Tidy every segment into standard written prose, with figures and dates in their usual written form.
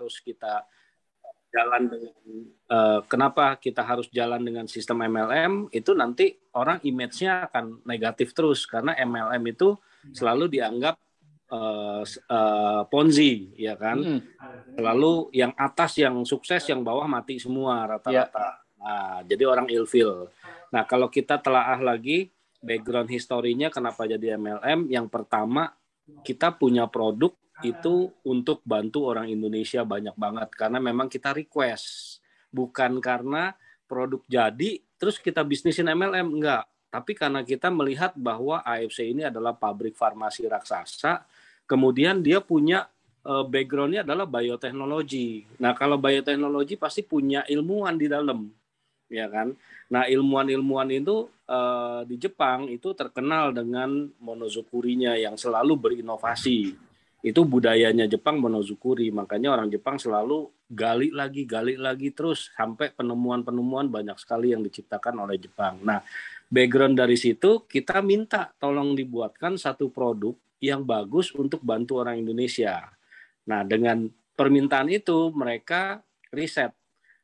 harus kita jalan dengan kenapa kita harus jalan dengan sistem MLM, itu nanti orang image-nya akan negatif terus karena MLM itu selalu dianggap Ponzi, ya kan? Selalu yang atas yang sukses, yang bawah mati semua rata-rata. Nah, jadi orang ilfil. Nah, kalau kita telaah lagi background historinya kenapa jadi MLM, yang pertama kita punya produk itu untuk bantu orang Indonesia banyak banget karena memang kita request, bukan karena produk jadi terus kita bisnisin MLM, enggak, tapi karena kita melihat bahwa AFC ini adalah pabrik farmasi raksasa, kemudian dia punya background-nya adalah bioteknologi. Nah, kalau bioteknologi pasti punya ilmuwan di dalam, ya kan? Nah, ilmuwan-ilmuwan itu di Jepang itu terkenal dengan monozukurinya yang selalu berinovasi. Itu budayanya Jepang, monozukuri. Makanya orang Jepang selalu gali lagi terus sampai penemuan-penemuan banyak sekali yang diciptakan oleh Jepang. Nah, background dari situ kita minta tolong dibuatkan satu produk yang bagus untuk bantu orang Indonesia. Nah, dengan permintaan itu mereka riset.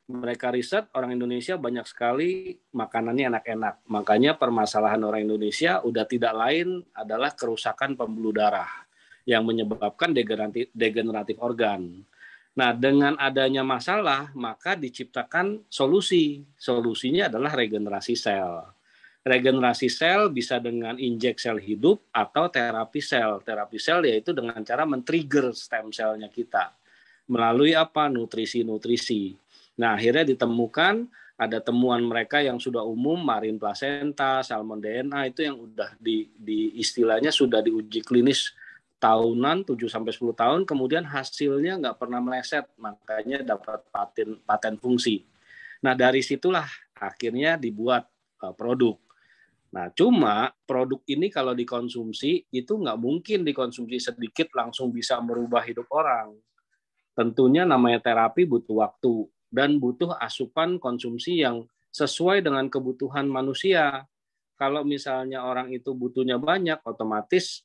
Mereka riset orang Indonesia banyak sekali makanannya enak-enak. Makanya permasalahan orang Indonesia udah tidak lain adalah kerusakan pembuluh darah yang menyebabkan degeneratif organ. Nah, dengan adanya masalah, maka diciptakan solusi. Solusinya adalah regenerasi sel. Regenerasi sel bisa dengan injek sel hidup atau terapi sel. Terapi sel yaitu dengan cara men-trigger stem selnya kita. Melalui apa? Nutrisi-nutrisi. Nah, akhirnya ditemukan ada temuan mereka yang sudah umum, marin placenta, salmon DNA, itu yang udah di istilahnya sudah diuji klinis tahunan, 7-10 tahun, kemudian hasilnya nggak pernah meleset, makanya dapat paten fungsi. Nah, dari situlah akhirnya dibuat produk. Nah, cuma produk ini kalau dikonsumsi, itu nggak mungkin dikonsumsi sedikit langsung bisa merubah hidup orang. Tentunya namanya terapi butuh waktu, dan butuh asupan konsumsi yang sesuai dengan kebutuhan manusia. Kalau misalnya orang itu butuhnya banyak, otomatis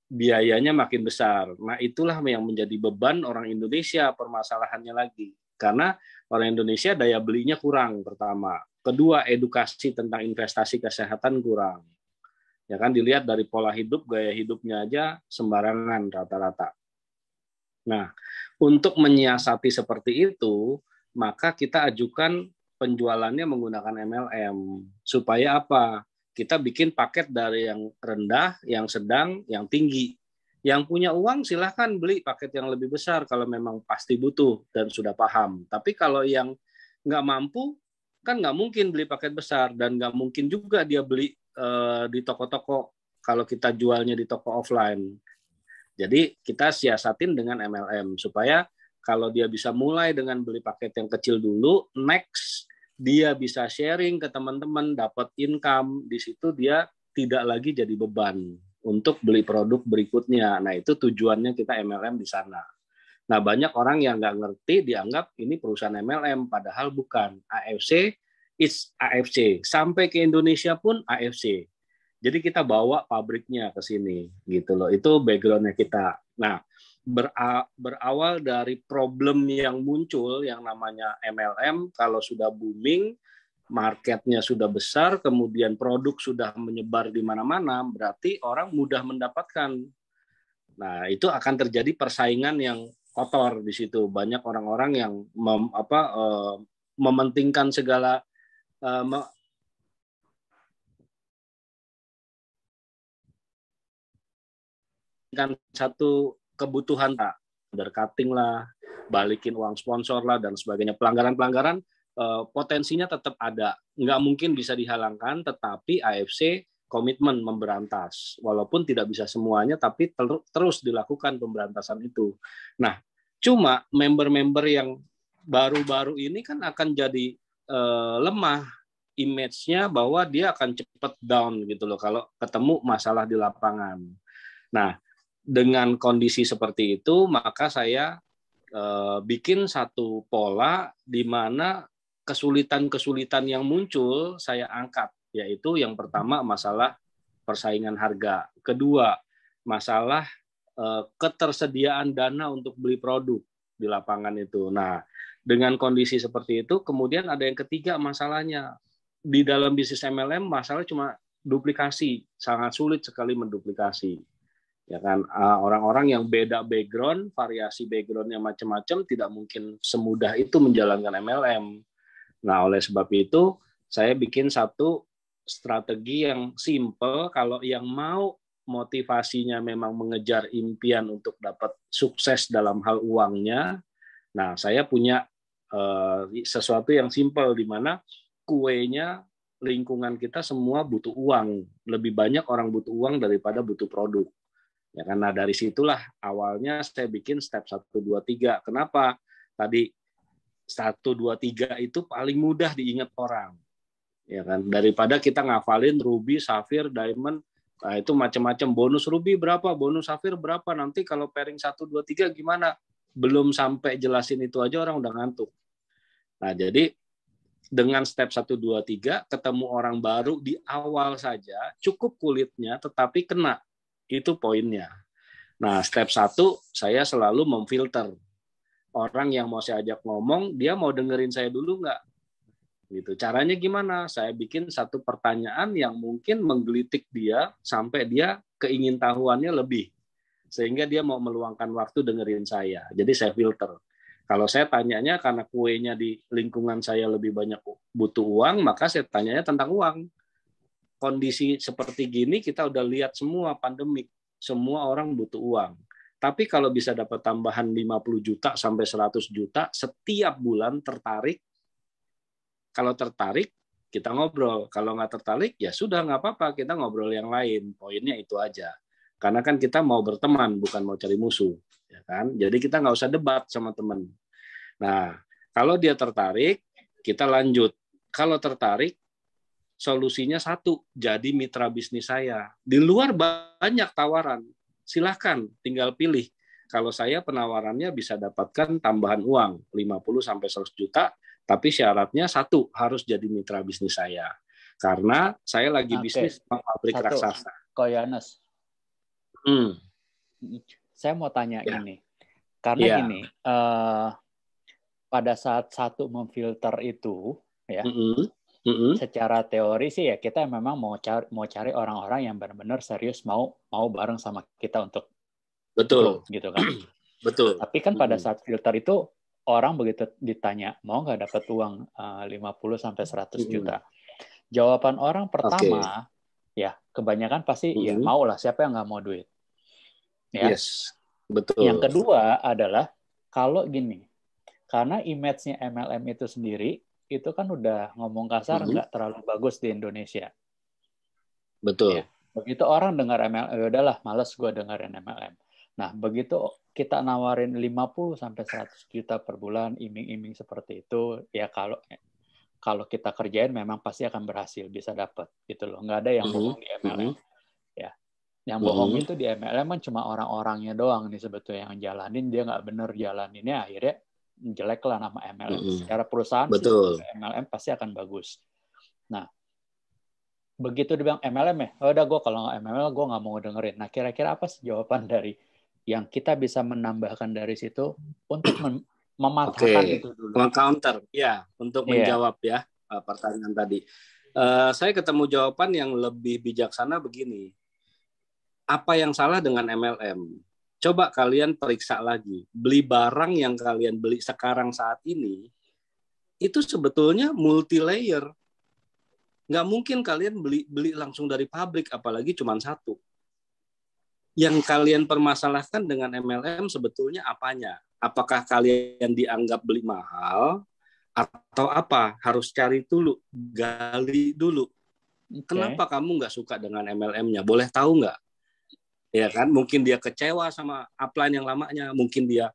biayanya makin besar. Nah, itulah yang menjadi beban orang Indonesia, permasalahannya lagi. Karena orang Indonesia daya belinya kurang, pertama. Kedua, edukasi tentang investasi kesehatan kurang. Ya kan, dilihat dari pola hidup, gaya hidupnya aja sembarangan rata-rata. Nah, untuk menyiasati seperti itu, maka kita ajukan penjualannya menggunakan MLM. Supaya apa? Kita bikin paket dari yang rendah, yang sedang, yang tinggi. Yang punya uang silahkan beli paket yang lebih besar kalau memang pasti butuh dan sudah paham. Tapi kalau yang nggak mampu, kan nggak mungkin beli paket besar, dan nggak mungkin juga dia beli di toko-toko kalau kita jualnya di toko offline. Jadi kita siasatin dengan MLM supaya kalau dia bisa mulai dengan beli paket yang kecil dulu, next dia bisa sharing ke teman-teman, dapat income, di situ dia tidak lagi jadi beban untuk beli produk berikutnya. Nah, itu tujuannya kita MLM di sana. Nah, banyak orang yang nggak ngerti, dianggap ini perusahaan MLM, padahal bukan. AFC, it's AFC. Sampai ke Indonesia pun AFC. Jadi kita bawa pabriknya ke sini, gitu loh. Itu background-nya kita. Nah, berawal dari problem yang muncul yang namanya MLM, kalau sudah booming, marketnya sudah besar, kemudian produk sudah menyebar di mana-mana, berarti orang mudah mendapatkan. Nah, itu akan terjadi persaingan yang kotor di situ. Banyak orang-orang yang mementingkan segala kan satu kebutuhan, undercutting lah, balikin uang sponsor lah, dan sebagainya. Pelanggaran-pelanggaran potensinya tetap ada. Nggak mungkin bisa dihalangkan, tetapi AFC komitmen memberantas. Walaupun tidak bisa semuanya, tapi terus dilakukan pemberantasan itu. Nah, cuma member-member yang baru-baru ini kan akan jadi lemah image-nya, bahwa dia akan cepat down gitu loh kalau ketemu masalah di lapangan. Nah, dengan kondisi seperti itu, maka saya bikin satu pola di mana kesulitan-kesulitan yang muncul saya angkat, yaitu yang pertama masalah persaingan harga, kedua masalah ketersediaan dana untuk beli produk. di lapangan itu. Nah, dengan kondisi seperti itu, kemudian ada yang ketiga masalahnya. Di dalam bisnis MLM, masalah cuma duplikasi. Sangat sulit sekali menduplikasi. Ya kan, orang-orang yang beda background, variasi backgroundnya macam-macam, tidak mungkin semudah itu menjalankan MLM. Nah, oleh sebab itu, saya bikin satu strategi yang simple. Kalau yang mau motivasinya memang mengejar impian untuk dapat sukses dalam hal uangnya, nah saya punya sesuatu yang simple di mana kuenya lingkungan kita semua butuh uang. Lebih banyak orang butuh uang daripada butuh produk. Ya, karena dari situlah awalnya saya bikin step 1, 2, 3. Kenapa? Tadi 1, 2, 3 itu paling mudah diingat orang. Ya kan? Daripada kita ngafalin ruby, safir, diamond, nah itu macam-macam. Bonus ruby berapa, bonus safir berapa, nanti kalau pairing 1, 2, 3 gimana? Belum sampai jelasin itu aja orang udah ngantuk. Nah, jadi dengan step 1, 2, 3 ketemu orang baru di awal saja, cukup kulitnya tetapi kena. Itu poinnya. Nah, step 1 saya selalu memfilter. Orang yang mau saya ajak ngomong, dia mau dengerin saya dulu nggak? Gitu. Caranya gimana? Saya bikin satu pertanyaan yang mungkin menggelitik dia sampai dia keingintahuannya lebih. Sehingga dia mau meluangkan waktu dengerin saya. Jadi saya filter. Kalau saya tanyanya karena kuenya di lingkungan saya lebih banyak butuh uang, maka saya tanyanya tentang uang. Kondisi seperti gini kita udah lihat semua pandemik, semua orang butuh uang. Tapi kalau bisa dapat tambahan 50 juta sampai 100 juta setiap bulan tertarik, kalau tertarik kita ngobrol, kalau nggak tertarik ya sudah nggak apa-apa, kita ngobrol yang lain. Poinnya itu aja. Karena kan kita mau berteman, bukan mau cari musuh, ya kan? Jadi kita nggak usah debat sama teman. Nah, kalau dia tertarik, kita lanjut. Kalau tertarik, solusinya satu, jadi mitra bisnis saya. Di luar banyak tawaran, silahkan tinggal pilih. Kalau saya penawarannya bisa dapatkan tambahan uang 50 sampai 100 juta, tapi syaratnya satu, harus jadi mitra bisnis saya. Karena saya lagi bisnis sama pabrik raksasa. Ko Yohanes. Saya mau tanya ini. Karena gini, pada saat satu memfilter itu, ya, secara teori sih ya kita memang mau cari orang-orang yang benar-benar serius mau bareng sama kita untuk betul grow, gitu kan. Betul. Tapi kan pada saat filter itu orang begitu ditanya mau nggak dapat uang 50 sampai 100 juta. Jawaban orang pertama ya kebanyakan pasti ya mau lah, siapa yang nggak mau duit. Ya. Yes, betul. Yang kedua adalah kalau gini, karena image-nya MLM itu sendiri itu kan udah ngomong kasar nggak terlalu bagus di Indonesia. Betul. Ya. Begitu orang dengar MLM, ya udahlah, males gue dengerin MLM. Nah, begitu kita nawarin 50 sampai 100 juta per bulan, iming-iming seperti itu, ya kalau kita kerjain memang pasti akan berhasil, bisa dapat gitu loh. Nggak ada yang bohong di MLM. Ya. Yang bohong itu di MLM kan cuma orang-orangnya doang nih sebetulnya yang jalanin, dia nggak bener jalaninnya, akhirnya jelek lah nama MLM. Secara perusahaan sih MLM pasti akan bagus. Nah, begitu dibilang MLM ya, udah gue kalau nggak MLM gue nggak mau dengerin. Nah, kira-kira apa sih jawaban dari yang kita bisa menambahkan dari situ untuk mematahkan itu dulu? Counter, ya, untuk menjawab ya pertanyaan tadi. Saya ketemu jawaban yang lebih bijaksana begini. Apa yang salah dengan MLM? Coba kalian periksa lagi. Beli barang yang kalian beli sekarang saat ini, itu sebetulnya multi-layer. Nggak mungkin kalian beli langsung dari pabrik, apalagi cuma satu. Yang kalian permasalahkan dengan MLM sebetulnya apanya? Apakah kalian dianggap beli mahal, atau apa? Harus cari dulu, gali dulu. Kenapa kamu nggak suka dengan MLM-nya? Boleh tahu nggak? Ya kan, mungkin dia kecewa sama upline yang lamanya, mungkin dia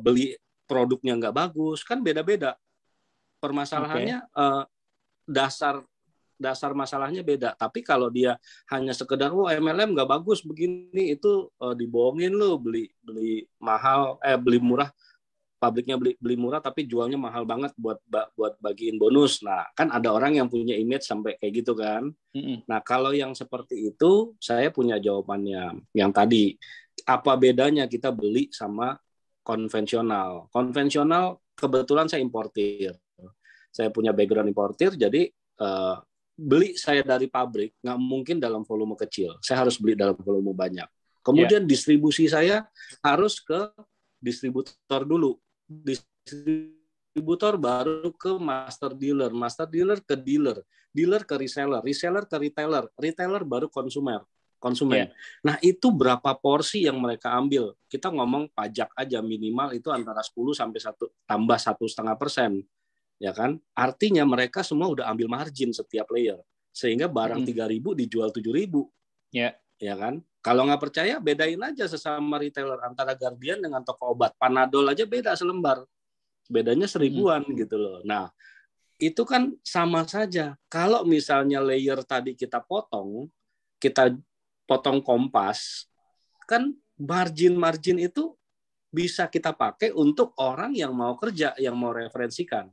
beli produknya nggak bagus, kan beda-beda. Permasalahannya dasar masalahnya beda. Tapi kalau dia hanya sekedar MLM nggak bagus begini, itu dibohongin lo, beli mahal, beli murah, pabriknya beli murah tapi jualnya mahal banget buat bagiin bonus. Nah, kan ada orang yang punya image sampai kayak gitu kan. Nah, kalau yang seperti itu saya punya jawabannya. Yang tadi, apa bedanya kita beli sama konvensional. Konvensional kebetulan saya importir. Saya punya background importir, jadi beli saya dari pabrik nggak mungkin dalam volume kecil. Saya harus beli dalam volume banyak. Kemudian distribusi saya harus ke distributor dulu. Distributor baru ke master dealer ke dealer ke reseller ke retailer baru konsumen. Nah, itu berapa porsi yang mereka ambil? Kita ngomong pajak aja minimal itu antara 10 sampai 1,5%. Ya kan? Artinya mereka semua udah ambil margin setiap layer. Sehingga barang 3.000 dijual 7.000. Ya kan? Kalau nggak percaya, bedain aja sesama retailer antara Guardian dengan toko obat. Panadol aja beda selembar. Bedanya 1.000-an gitu loh. Nah, itu kan sama saja. Kalau misalnya layer tadi kita potong kompas, kan margin itu bisa kita pakai untuk orang yang mau kerja, yang mau referensikan.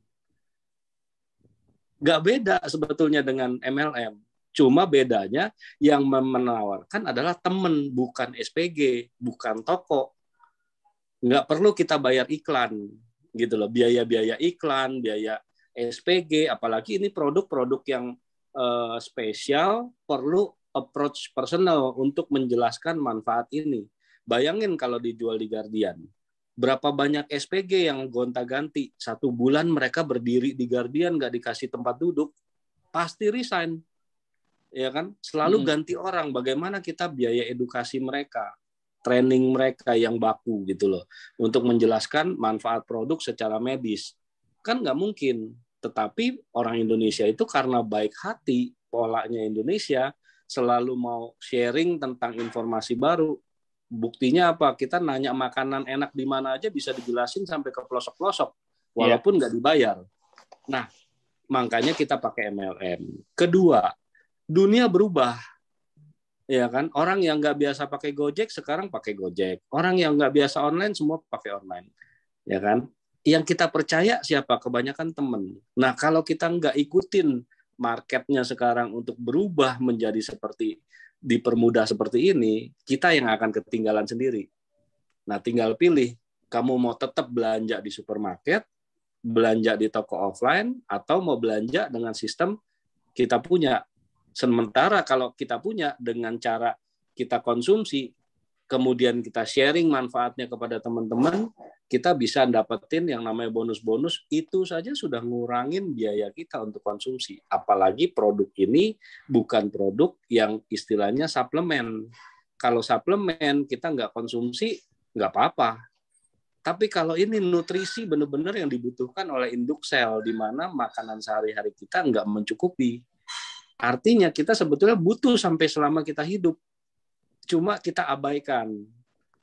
Nggak beda sebetulnya dengan MLM. Cuma bedanya yang menawarkan adalah teman, bukan SPG, bukan toko. Nggak perlu kita bayar iklan, gitu loh. Biaya-biaya iklan, biaya SPG, apalagi ini produk-produk yang spesial, perlu approach personal untuk menjelaskan manfaat ini. Bayangin kalau dijual di Guardian. Berapa banyak SPG yang gonta-ganti. 1 bulan mereka berdiri di Guardian, nggak dikasih tempat duduk, pasti resign. Ya kan? Selalu ganti orang. Bagaimana kita biaya edukasi mereka, training mereka yang baku gitu loh, untuk menjelaskan manfaat produk secara medis. Kan nggak mungkin. Tetapi orang Indonesia itu karena baik hati, polanya Indonesia, selalu mau sharing tentang informasi baru. Buktinya apa? Kita nanya makanan enak di mana aja bisa dijelasin sampai ke pelosok-pelosok, walaupun nggak dibayar. Nah, makanya kita pakai MLM. Kedua, dunia berubah. Ya kan? Orang yang nggak biasa pakai Gojek sekarang pakai Gojek. Orang yang nggak biasa online semua pakai online. Ya kan? Yang kita percaya siapa? Kebanyakan teman. Nah, kalau kita nggak ikutin marketnya sekarang untuk berubah menjadi seperti dipermudah seperti ini, kita yang akan ketinggalan sendiri. Nah, tinggal pilih, kamu mau tetap belanja di supermarket, belanja di toko offline, atau mau belanja dengan sistem kita punya. Sementara kalau kita punya dengan cara kita konsumsi, kemudian kita sharing manfaatnya kepada teman-teman, kita bisa dapetin yang namanya bonus-bonus, itu saja sudah ngurangin biaya kita untuk konsumsi. Apalagi produk ini bukan produk yang istilahnya suplemen. Kalau suplemen kita nggak konsumsi, nggak apa-apa. Tapi kalau ini nutrisi benar-benar yang dibutuhkan oleh induk sel, di mana makanan sehari-hari kita nggak mencukupi. Artinya kita sebetulnya butuh sampai selama kita hidup. Cuma kita abaikan.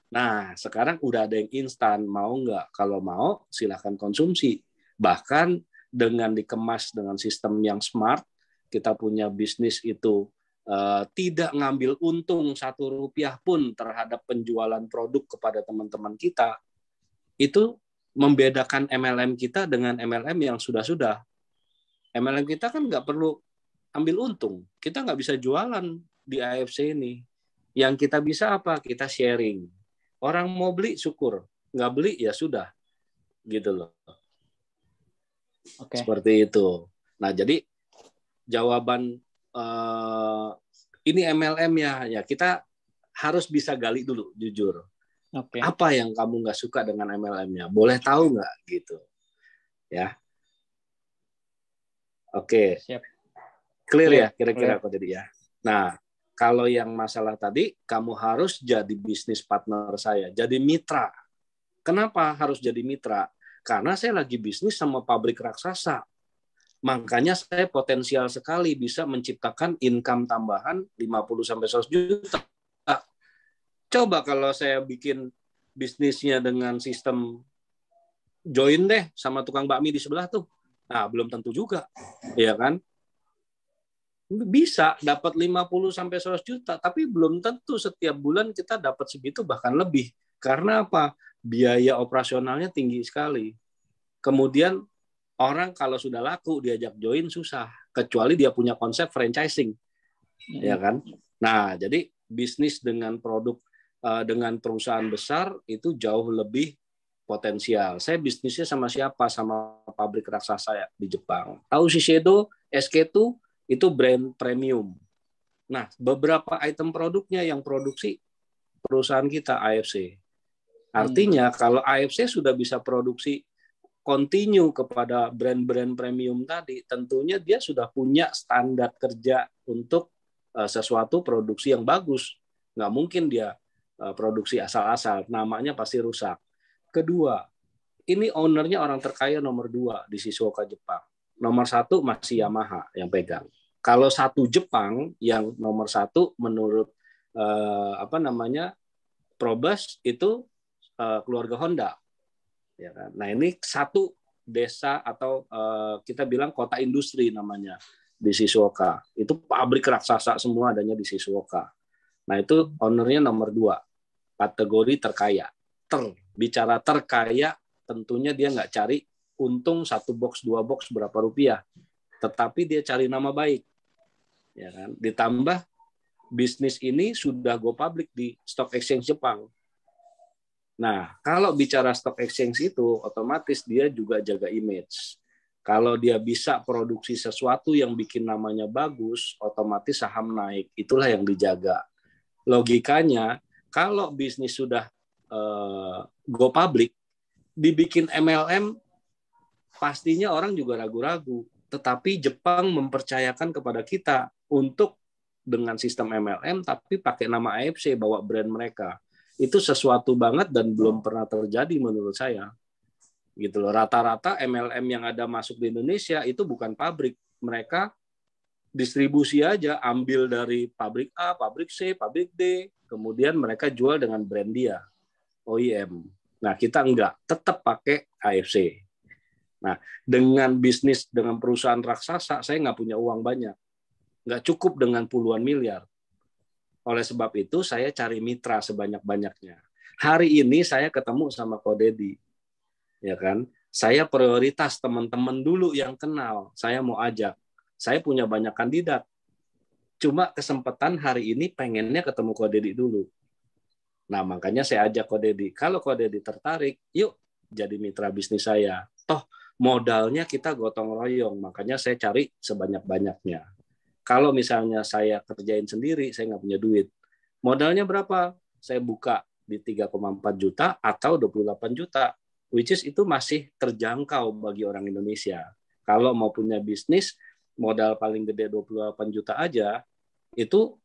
Nah, sekarang udah ada yang instan. Mau nggak? Kalau mau, silakan konsumsi. Bahkan dengan dikemas dengan sistem yang smart, kita punya bisnis itu tidak ngambil untung 1 rupiah pun terhadap penjualan produk kepada teman-teman kita. Itu membedakan MLM kita dengan MLM yang sudah-sudah. MLM kita kan nggak perlu ambil untung. Kita nggak bisa jualan di AFC ini. Yang kita bisa apa? Kita sharing. Orang mau beli, syukur. Nggak beli, ya sudah. Gitu loh. Seperti itu. Nah, jadi jawaban ini MLM ya kita harus bisa gali dulu, jujur. Apa yang kamu nggak suka dengan MLM-nya? Boleh tahu nggak? Gitu. Ya. Oke. Siap. Clear ya kira-kira kok jadi ya. Nah, kalau yang masalah tadi, kamu harus jadi bisnis partner saya, jadi mitra. Kenapa harus jadi mitra? Karena saya lagi bisnis sama pabrik raksasa. Makanya saya potensial sekali bisa menciptakan income tambahan 50-100 juta. Coba kalau saya bikin bisnisnya dengan sistem join deh sama tukang bakmi di sebelah tuh. Nah, belum tentu juga. Ya kan? Bisa dapat 50-100 juta, tapi belum tentu setiap bulan kita dapat segitu, bahkan lebih. Karena apa? Biaya operasionalnya tinggi sekali. Kemudian orang kalau sudah laku diajak join susah, kecuali dia punya konsep franchising. Ya kan? Nah, jadi bisnis dengan produk dengan perusahaan besar itu jauh lebih potensial. Saya bisnisnya sama siapa? Sama pabrik raksasa ya, di Jepang. Tahu Shiseido, SK2 itu brand premium. Nah, beberapa item produknya yang produksi perusahaan kita AFC. Artinya kalau AFC sudah bisa produksi continue kepada brand-brand premium tadi, tentunya dia sudah punya standar kerja untuk sesuatu produksi yang bagus. Nggak mungkin dia produksi asal-asal, namanya pasti rusak. Kedua, ini ownernya orang terkaya nomor 2 di Shizuoka, Jepang. Nomor 1 masih Yamaha yang pegang. Kalau satu Jepang yang nomor 1 menurut Probus itu keluarga Honda. Ya kan? Nah ini satu desa atau kita bilang kota industri namanya di Shizuoka. Itu pabrik raksasa semua adanya di Shizuoka. Nah itu ownernya nomor 2, kategori terkaya. Bicara terkaya, tentunya dia nggak cari untung 1 box 2 box berapa rupiah, tetapi dia cari nama baik, ya kan? Ditambah bisnis ini sudah go public di stock exchange Jepang. Nah, kalau bicara stock exchange itu, otomatis dia juga jaga image. Kalau dia bisa produksi sesuatu yang bikin namanya bagus, otomatis saham naik. Itulah yang dijaga. Logikanya, kalau bisnis sudah go public, dibikin MLM, pastinya orang juga ragu-ragu. Tetapi Jepang mempercayakan kepada kita untuk dengan sistem MLM, tapi pakai nama AFC, bawa brand mereka. Itu sesuatu banget dan belum pernah terjadi menurut saya. Gitu loh. Rata-rata MLM yang ada masuk di Indonesia itu bukan pabrik. Mereka distribusi aja, ambil dari pabrik A, pabrik C, pabrik D, kemudian mereka jual dengan brand dia. OEM. Nah, kita enggak, tetap pakai AFC. Nah, dengan bisnis dengan perusahaan raksasa, saya nggak punya uang banyak. Nggak cukup dengan puluhan miliar. Oleh sebab itu, saya cari mitra sebanyak-banyaknya. Hari ini saya ketemu sama Ko Deddy. Ya kan? Saya prioritas teman-teman dulu yang kenal. Saya mau ajak. Saya punya banyak kandidat. Cuma kesempatan hari ini pengennya ketemu Ko Deddy dulu. Nah, makanya saya ajak Ko Deddy. Kalau Ko Deddy tertarik, yuk jadi mitra bisnis saya. Toh, modalnya kita gotong royong. Makanya saya cari sebanyak-banyaknya. Kalau misalnya saya kerjain sendiri, saya nggak punya duit. Modalnya berapa? Saya buka di 3,4 juta atau 28 juta. Which is itu masih terjangkau bagi orang Indonesia. Kalau mau punya bisnis, modal paling gede 28 juta aja, itu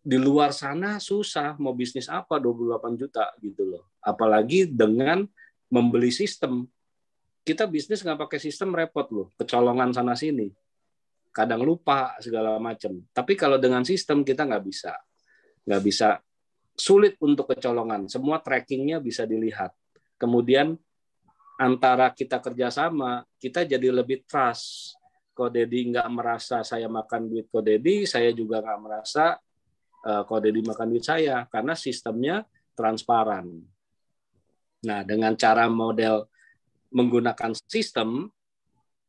di luar sana susah mau bisnis apa 28 juta gitu loh. Apalagi dengan membeli sistem. Kita bisnis nggak pakai sistem repot loh, kecolongan sana sini. Kadang lupa segala macam. Tapi kalau dengan sistem kita nggak bisa, sulit untuk kecolongan. Semua trackingnya bisa dilihat. Kemudian antara kita kerjasama, kita jadi lebih trust. Ko Deddy nggak merasa saya makan duit Ko Deddy, saya juga nggak merasa Ko Deddy makan duit saya, karena sistemnya transparan. Nah, dengan cara model menggunakan sistem,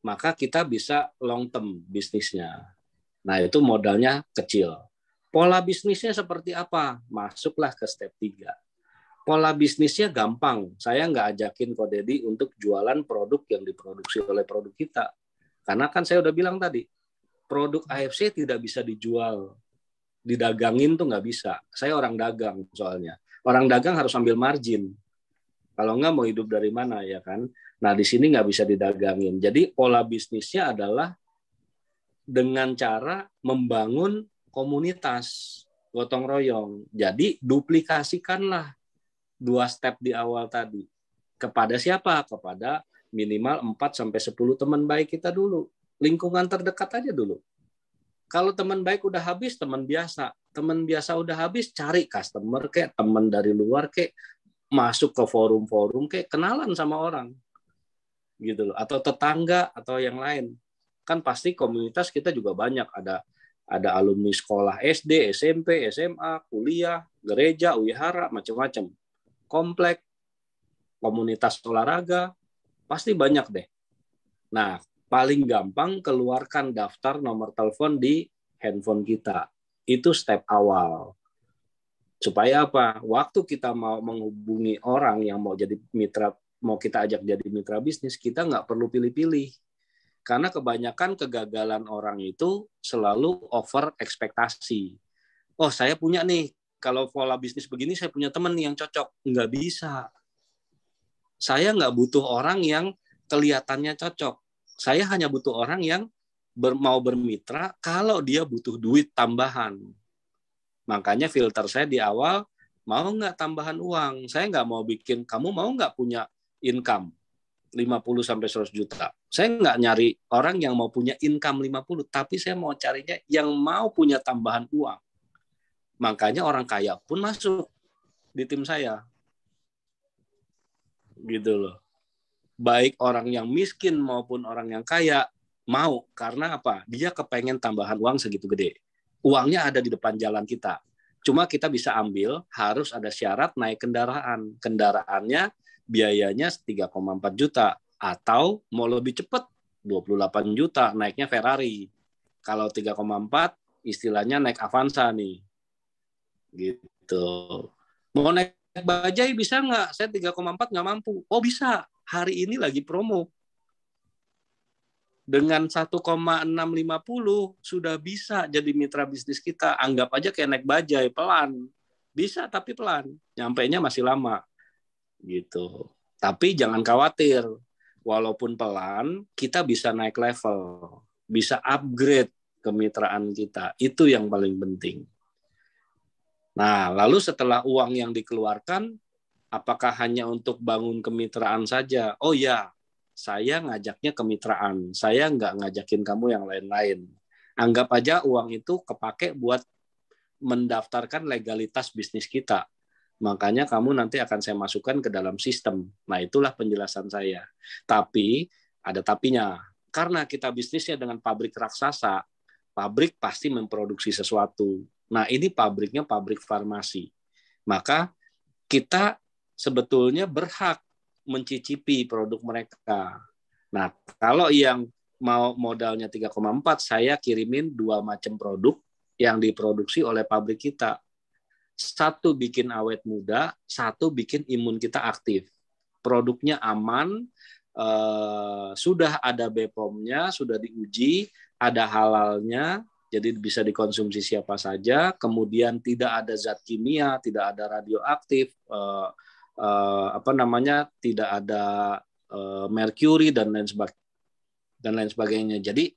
maka kita bisa long term bisnisnya. Nah, itu modalnya kecil. Pola bisnisnya seperti apa? Masuklah ke step 3. Pola bisnisnya gampang. Saya nggak ajakin Ko Deddy untuk jualan produk yang diproduksi oleh produk kita. Karena kan saya udah bilang tadi, produk AFC tidak bisa dijual. Didagangin tuh nggak bisa. Saya orang dagang soalnya. Orang dagang harus ambil margin. Kalau nggak mau hidup dari mana, ya kan? Nah, di sini nggak bisa didagangin. Jadi pola bisnisnya adalah dengan cara membangun komunitas, gotong royong. Jadi duplikasikanlah 2 step di awal tadi. Kepada siapa? Kepada minimal 4-10 teman baik kita dulu. Lingkungan terdekat aja dulu. Kalau teman baik udah habis, teman biasa. Teman biasa udah habis, cari customer kayak teman dari luar kayak, masuk ke forum-forum kayak, kenalan sama orang. Gitu loh, atau tetangga atau yang lain. Kan pasti komunitas kita juga banyak, ada alumni sekolah SD, SMP, SMA, kuliah, gereja, wihara, macam-macam. Komplek, komunitas olahraga, pasti banyak deh. Nah, paling gampang keluarkan daftar nomor telepon di handphone kita. Itu step awal. Supaya apa? Waktu kita mau menghubungi orang yang mau jadi mitra mau kita ajak jadi mitra bisnis, kita nggak perlu pilih-pilih. Karena kebanyakan kegagalan orang itu selalu over ekspektasi. Oh, saya punya nih, kalau pola bisnis begini saya punya teman nih yang cocok. Nggak bisa. Saya nggak butuh orang yang kelihatannya cocok. Saya hanya butuh orang yang mau bermitra kalau dia butuh duit tambahan. Makanya filter saya di awal, mau nggak tambahan uang? Saya nggak mau bikin, kamu mau nggak punya income 50-100 juta? Saya nggak nyari orang yang mau punya income 50, tapi saya mau carinya yang mau punya tambahan uang. Makanya orang kaya pun masuk di tim saya. Gitu loh. Baik orang yang miskin maupun orang yang kaya mau. Karena apa? Dia kepengen tambahan uang segitu gede. Uangnya ada di depan jalan kita. Cuma kita bisa ambil, harus ada syarat naik kendaraan. Kendaraannya biayanya 3,4 juta. Atau mau lebih cepat, 28 juta naiknya Ferrari. Kalau 3,4 istilahnya naik Avanza nih. Gitu. Mau naik bajai bisa nggak? Saya 3,4 nggak mampu. Oh bisa, hari ini lagi promo. Dengan 1,650 sudah bisa jadi mitra bisnis kita. Anggap aja kayak naik bajai, pelan. Bisa tapi pelan. Nyampainya masih lama. Gitu. Tapi jangan khawatir. Walaupun pelan, kita bisa naik level. Bisa upgrade kemitraan kita. Itu yang paling penting. Nah, lalu setelah uang yang dikeluarkan, apakah hanya untuk bangun kemitraan saja? Oh ya, saya ngajaknya kemitraan. Saya nggak ngajakin kamu yang lain-lain. Anggap aja uang itu kepake buat mendaftarkan legalitas bisnis kita. Makanya kamu nanti akan saya masukkan ke dalam sistem. Nah, itulah penjelasan saya. Tapi, ada tapinya. Karena kita bisnisnya dengan pabrik raksasa, pabrik pasti memproduksi sesuatu. Nah, ini pabriknya pabrik farmasi. Maka kita sebetulnya berhak mencicipi produk mereka. Nah, kalau yang mau modalnya 3,4, saya kirimin 2 macam produk yang diproduksi oleh pabrik kita. Satu bikin awet muda, satu bikin imun kita aktif. Produknya aman, sudah ada BPOM-nya, sudah diuji, ada halalnya, jadi bisa dikonsumsi siapa saja, kemudian tidak ada zat kimia, tidak ada radioaktif, tidak ada merkuri dan lain sebagainya. Jadi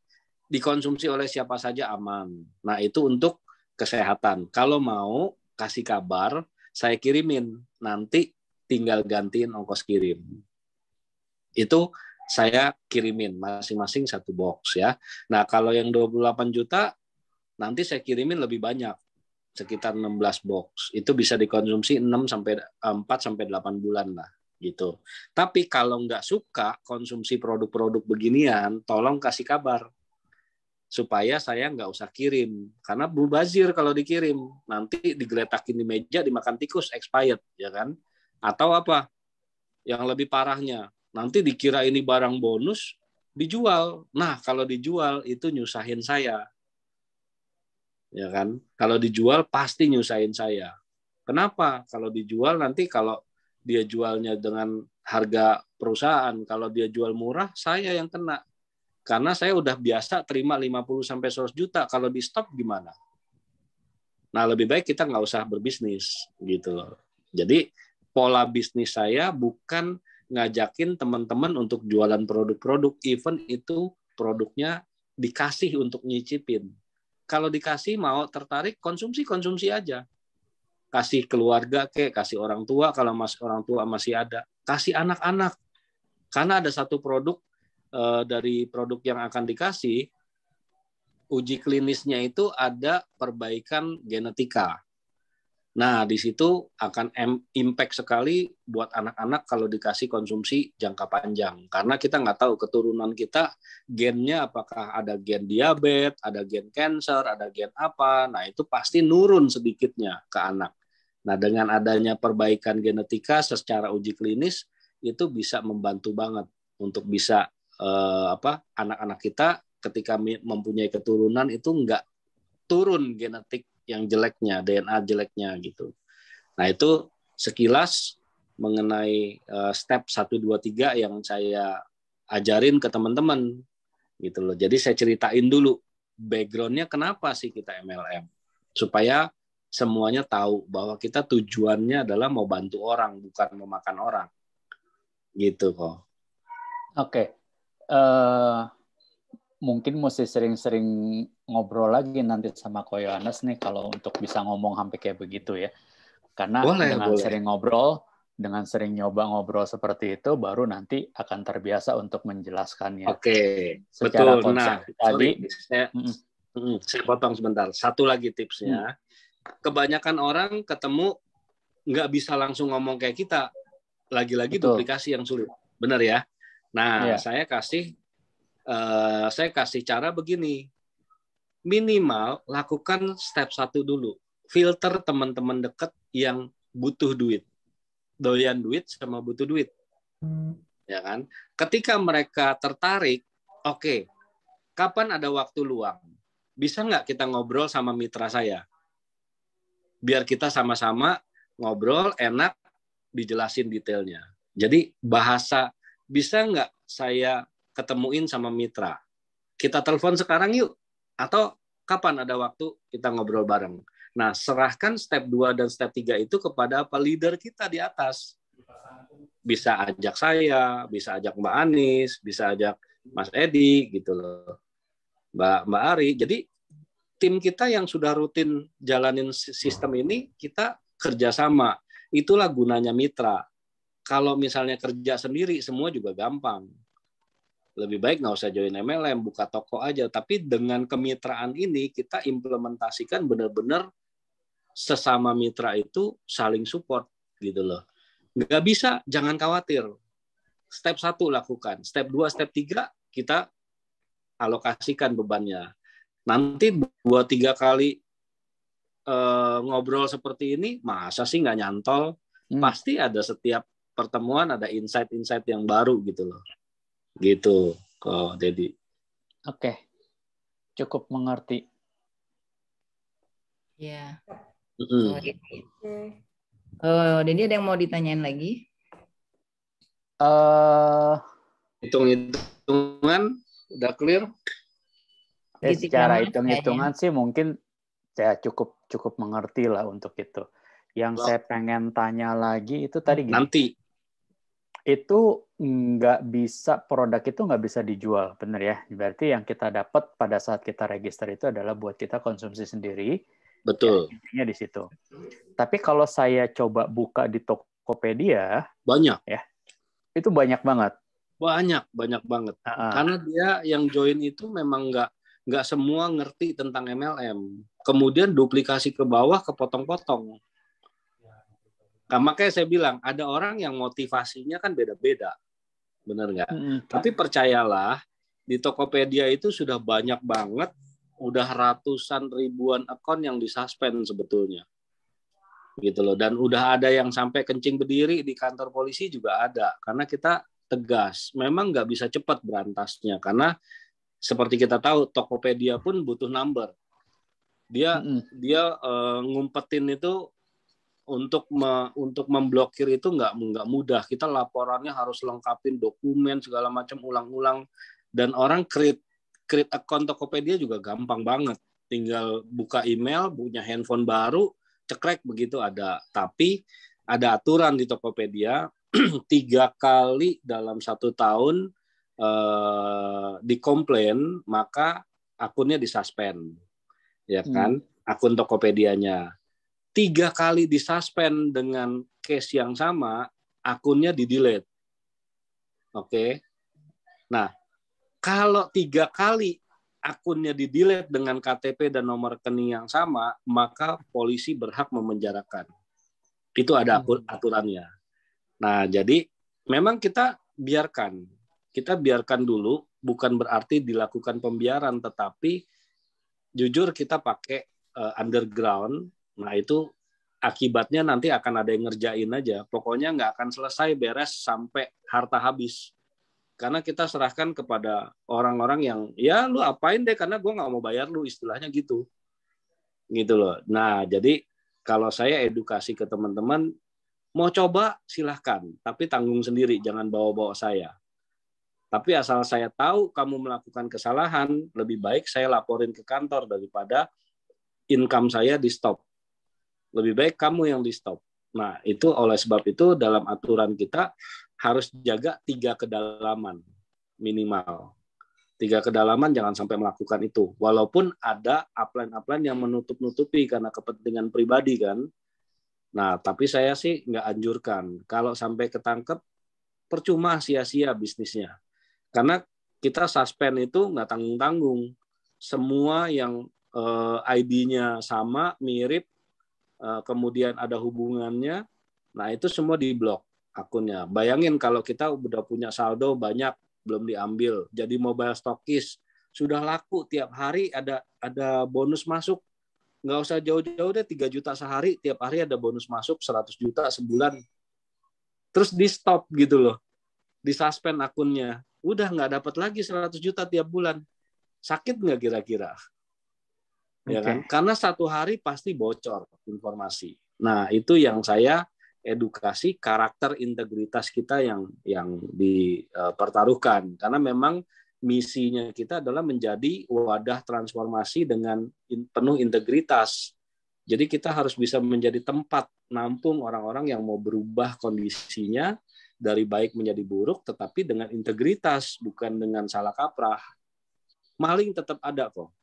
dikonsumsi oleh siapa saja aman. Nah, itu untuk kesehatan. Kalau mau kasih kabar, saya kirimin. Nanti tinggal gantiin ongkos kirim. Itu saya kirimin masing-masing 1 box ya. Nah, kalau yang 28 juta nanti saya kirimin lebih banyak. Sekitar 16 box. Itu bisa dikonsumsi 4-8 bulan lah gitu. Tapi kalau nggak suka konsumsi produk-produk beginian, tolong kasih kabar. Supaya saya nggak usah kirim. Karena mubazir kalau dikirim. Nanti digeletakin di meja, dimakan tikus, expired. Ya kan? Atau apa? Yang lebih parahnya, nanti dikira ini barang bonus, dijual. Nah, kalau dijual, itu nyusahin saya. Ya kan? Kalau dijual, pasti nyusahin saya. Kenapa? Kalau dijual, nanti kalau dia jualnya dengan harga perusahaan, kalau dia jual murah, saya yang kena. Karena saya udah biasa terima 50-100 juta. Kalau di stop gimana? Nah, lebih baik kita nggak usah berbisnis. Gitu loh. Jadi, pola bisnis saya bukan ngajakin teman-teman untuk jualan produk-produk. Even itu produknya dikasih untuk nyicipin. Kalau dikasih mau tertarik, konsumsi aja. Kasih keluarga, kasih orang tua, kalau orang tua masih ada. Kasih anak-anak. Karena ada satu produk, dari produk yang akan dikasih, uji klinisnya itu ada perbaikan genetika. Nah, di situ akan impact sekali buat anak-anak kalau dikasih konsumsi jangka panjang. Karena kita nggak tahu keturunan kita gennya apakah ada gen diabetes, ada gen cancer, ada gen apa. Nah, itu pasti nurun sedikitnya ke anak. Nah, dengan adanya perbaikan genetika secara uji klinis, itu bisa membantu banget untuk bisa anak-anak kita ketika mempunyai keturunan itu nggak turun genetik yang jeleknya, DNA jeleknya gitu. Nah, itu sekilas mengenai step 1, 2, 3 yang saya ajarin ke teman-teman gitu loh. Jadi saya ceritain dulu background-nya kenapa sih kita MLM, supaya semuanya tahu bahwa kita tujuannya adalah mau bantu orang, bukan memakan orang gitu kok. Oke. Mungkin mesti sering-sering ngobrol lagi nanti sama Ko Yohanes nih kalau untuk bisa ngomong sampai kayak begitu ya. Karena dengan sering ngobrol, dengan sering nyoba ngobrol seperti itu, baru nanti akan terbiasa untuk menjelaskannya. Oke, secara betul. Konsep tadi, saya potong sebentar. Satu lagi tipsnya, kebanyakan orang ketemu nggak bisa langsung ngomong kayak kita. Lagi-lagi duplikasi yang sulit, benar ya? Nah, saya kasih cara begini. Minimal lakukan step 1 dulu. Filter teman-teman dekat yang butuh duit. Doyan duit sama butuh duit. Ya kan? Ketika mereka tertarik, oke, kapan ada waktu luang? Bisa nggak kita ngobrol sama mitra saya? Biar kita sama-sama ngobrol, enak, dijelasin detailnya. Jadi bahasa, bisa nggak saya ketemuin sama mitra? Kita telepon sekarang yuk. Atau kapan ada waktu kita ngobrol bareng. Nah, serahkan step 2 dan step 3 itu kepada leader kita di atas. Bisa ajak saya, bisa ajak Mbak Anis, bisa ajak Mas Edi, gitu loh. Mbak Ari. Jadi, tim kita yang sudah rutin jalanin sistem ini, kita kerjasama. Itulah gunanya mitra. Kalau misalnya kerja sendiri, semua juga gampang. Lebih baik nggak usah join MLM, buka toko aja. Tapi dengan kemitraan ini, kita implementasikan benar-benar sesama mitra itu saling support, gitu loh. Nggak bisa, jangan khawatir. Step 1 lakukan. Step 2, step 3, kita alokasikan bebannya. Nanti 2-3 kali ngobrol seperti ini, masa sih nggak nyantol? Pasti ada setiap pertemuan ada insight-insight yang baru gitu loh. Gitu kok, Dedi. Oke. Cukup mengerti. Ya. Dedi ada yang mau ditanyain lagi? Hitung-hitungan udah clear? Secara hitung-hitungan sih mungkin saya cukup mengerti lah untuk itu. Yang saya pengen tanya lagi itu tadi gini. Nanti. Itu produk itu nggak bisa dijual, benar ya? Berarti yang kita dapat pada saat kita register itu adalah buat kita konsumsi sendiri. Betul. Ya, intinya di situ. Tapi kalau saya coba buka di Tokopedia, banyak ya, itu banyak banget. Banyak banget. Karena dia yang join itu memang nggak semua ngerti tentang MLM. Kemudian duplikasi ke bawah, kepotong-potong. Nah, makanya saya bilang, ada orang yang motivasinya kan beda-beda. Benar nggak? Tapi percayalah, di Tokopedia itu sudah banyak banget, udah ratusan ribuan akun yang disuspend sebetulnya. Gitu loh. Dan udah ada yang sampai kencing berdiri di kantor polisi juga ada. Karena kita tegas. Memang nggak bisa cepat berantasnya. Karena seperti kita tahu, Tokopedia pun butuh number. Dia ngumpetin itu untuk memblokir itu nggak mudah. Kita laporannya harus lengkapin dokumen segala macam ulang-ulang, dan orang create akun Tokopedia juga gampang banget. Tinggal buka email, punya handphone baru, cekrek begitu ada. Tapi ada aturan di Tokopedia, 3 kali dalam 1 tahun dikomplain, maka akunnya disuspend, ya kan? Akun Tokopedianya. 3 kali disuspend dengan case yang sama, akunnya di-delete. Oke. Nah, kalau 3 kali akunnya di-delete dengan KTP dan nomor rekening yang sama, maka polisi berhak memenjarakan. Itu ada aturannya. Nah, jadi memang kita biarkan dulu, bukan berarti dilakukan pembiaran, tetapi jujur kita pakai underground. Nah, itu akibatnya nanti akan ada yang ngerjain aja. Pokoknya nggak akan selesai beres sampai harta habis. Karena kita serahkan kepada orang-orang yang, ya lu apain deh, karena gue nggak mau bayar lu, istilahnya gitu. Gitu loh. Nah, jadi kalau saya edukasi ke teman-teman, Mau coba silahkan, tapi tanggung sendiri, jangan bawa-bawa saya. Tapi asal saya tahu kamu melakukan kesalahan, lebih baik saya laporin ke kantor daripada income saya di stop. Lebih baik kamu yang di stop. Nah, itu oleh sebab itu dalam aturan kita harus jaga 3 kedalaman minimal. 3 kedalaman jangan sampai melakukan itu. Walaupun ada upline-upline yang menutup-nutupi karena kepentingan pribadi kan. Nah, tapi saya sih nggak anjurkan. Kalau sampai ketangkep, percuma sia-sia bisnisnya. Karena kita suspend itu nggak tanggung-tanggung. Semua yang ID-nya sama, mirip, kemudian ada hubungannya, nah itu semua diblok akunnya. Bayangin kalau kita udah punya saldo banyak, belum diambil, jadi mobile stockist, sudah laku tiap hari ada bonus masuk, nggak usah jauh-jauh deh, 3 juta sehari, tiap hari ada bonus masuk 100 juta sebulan, terus di stop gitu loh, di suspend akunnya, udah nggak dapat lagi 100 juta tiap bulan, sakit nggak kira-kira? Ya kan? Karena satu hari pasti bocor informasi. Nah, itu yang saya edukasi karakter integritas kita yang dipertaruhkan. Karena memang misinya kita adalah menjadi wadah transformasi dengan penuh integritas. Jadi kita harus bisa menjadi tempat nampung orang-orang yang mau berubah kondisinya dari baik menjadi buruk, tetapi dengan integritas, bukan dengan salah kaprah. Maling tetap ada kok.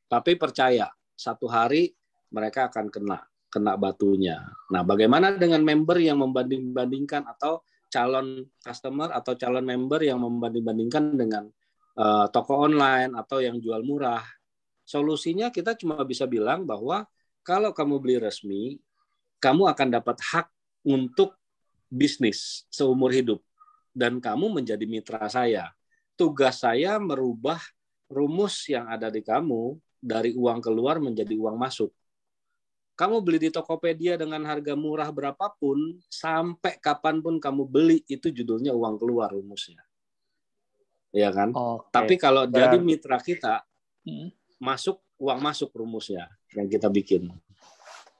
Tapi percaya, satu hari mereka akan kena batunya. Nah, bagaimana dengan member yang membanding-bandingkan atau calon customer atau calon member yang membanding-bandingkan dengan toko online atau yang jual murah? Solusinya kita cuma bisa bilang bahwa kalau kamu beli resmi, kamu akan dapat hak untuk bisnis seumur hidup. Dan kamu menjadi mitra saya. Tugas saya merubah rumus yang ada di kamu, dari uang keluar menjadi uang masuk. Kamu beli di Tokopedia dengan harga murah berapapun, sampai kapanpun kamu beli, itu judulnya uang keluar rumusnya. Ya kan? Tapi kalau jadi mitra kita, uang masuk rumusnya yang kita bikin.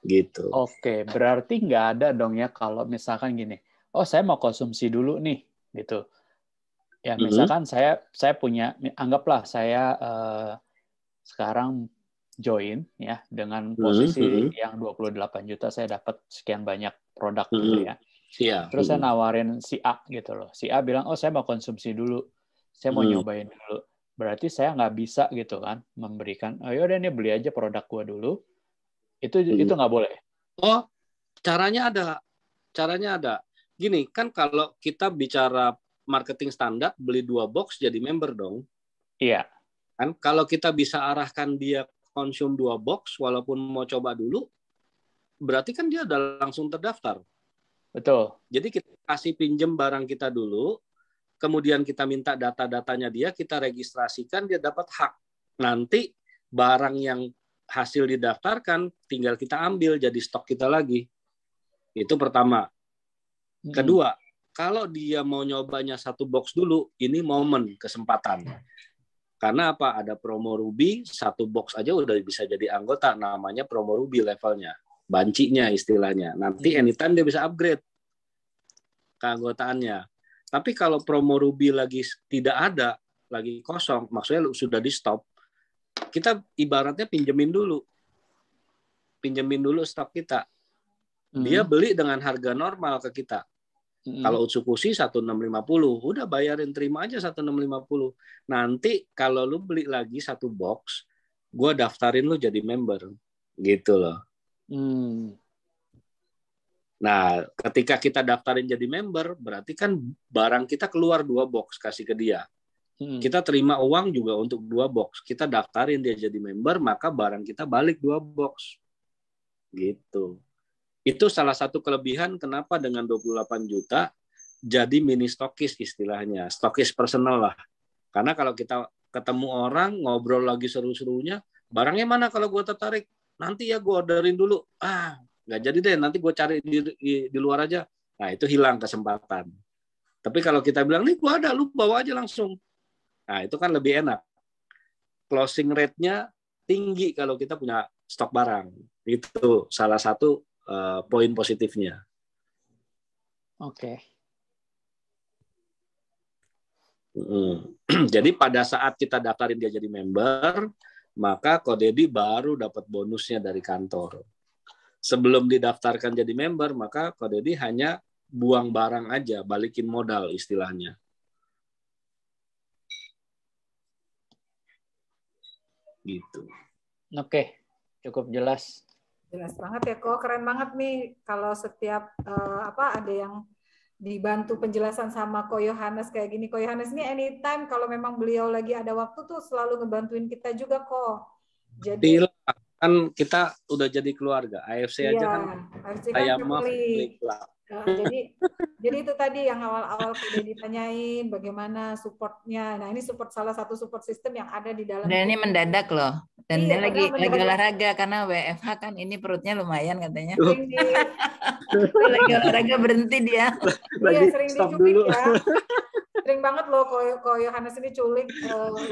Gitu. Oke, berarti nggak ada dong ya kalau misalkan gini, saya mau konsumsi dulu nih, gitu. Ya misalkan saya punya, anggaplah saya sekarang join ya dengan posisi yang 28 juta, saya dapat sekian banyak produk gitu ya. Terus saya nawarin si A gitu loh. Si A bilang, saya mau konsumsi dulu. Saya mau nyobain dulu. Berarti saya nggak bisa gitu kan memberikan, yaudah nih beli aja produk gua dulu. Itu nggak boleh. Oh, caranya ada. Gini, kan kalau kita bicara marketing standar, beli 2 box jadi member dong. Iya. Kan kalau kita bisa arahkan dia konsum 2 box walaupun mau coba dulu, berarti kan dia udah langsung terdaftar. Betul. Jadi kita kasih pinjem barang kita dulu, kemudian kita minta data-datanya dia, kita registrasikan, dia dapat hak. Nanti barang yang hasil didaftarkan tinggal kita ambil jadi stok kita lagi. Itu pertama. Kedua, kalau dia mau nyobanya 1 box dulu, ini momen, kesempatan. Karena apa? Ada promo Ruby, 1 box aja udah bisa jadi anggota, namanya promo Ruby levelnya, bancinya istilahnya. Nanti anytime dia bisa upgrade keanggotaannya. Tapi kalau promo Ruby lagi tidak ada, lagi kosong, maksudnya sudah di stop, kita ibaratnya pinjemin dulu stok kita. Dia beli dengan harga normal ke kita. Kalau Utsukushi 1650, udah bayarin, terima aja 1650. Nanti kalau lu beli lagi 1 box, gue daftarin lu jadi member, gitu loh. Nah, ketika kita daftarin jadi member, berarti kan barang kita keluar 2 box kasih ke dia. Kita terima uang juga untuk 2 box. Kita daftarin dia jadi member, maka barang kita balik 2 box. Gitu. Itu salah satu kelebihan kenapa dengan 28 juta jadi mini stokis istilahnya. Stokis personal lah. Karena kalau kita ketemu orang, ngobrol lagi seru-serunya, barangnya mana kalau gue tertarik? Nanti ya gue orderin dulu. Nggak jadi deh, nanti gue cari di luar aja. Nah, itu hilang kesempatan. Tapi kalau kita bilang, nih gue ada, lu bawa aja langsung. Nah, itu kan lebih enak. Closing rate-nya tinggi kalau kita punya stok barang. Itu salah satu poin positifnya. Oke. Jadi pada saat kita daftarin dia jadi member, maka Kodedi baru dapat bonusnya dari kantor. Sebelum didaftarkan jadi member, maka Kodedi hanya buang barang aja, balikin modal istilahnya. Gitu. Oke, cukup jelas. Jelas banget ya kok, keren banget nih kalau setiap ada yang dibantu penjelasan sama Ko Yohanes kayak gini. Ko Yohanes ini anytime kalau memang beliau lagi ada waktu tuh selalu ngebantuin kita juga kok. Jadi kan kita udah jadi keluarga. AFC aja kan saya family. Jadi itu tadi yang awal-awal udah ditanyain bagaimana supportnya. Nah ini salah satu support system yang ada di dalam. Dan ini mendadak loh. Dan dia lagi olahraga karena WFH kan ini perutnya lumayan katanya. Lagi olahraga berhenti dia. Iya sering dicubit ya. Sering banget loh Ko Yohanes ini culik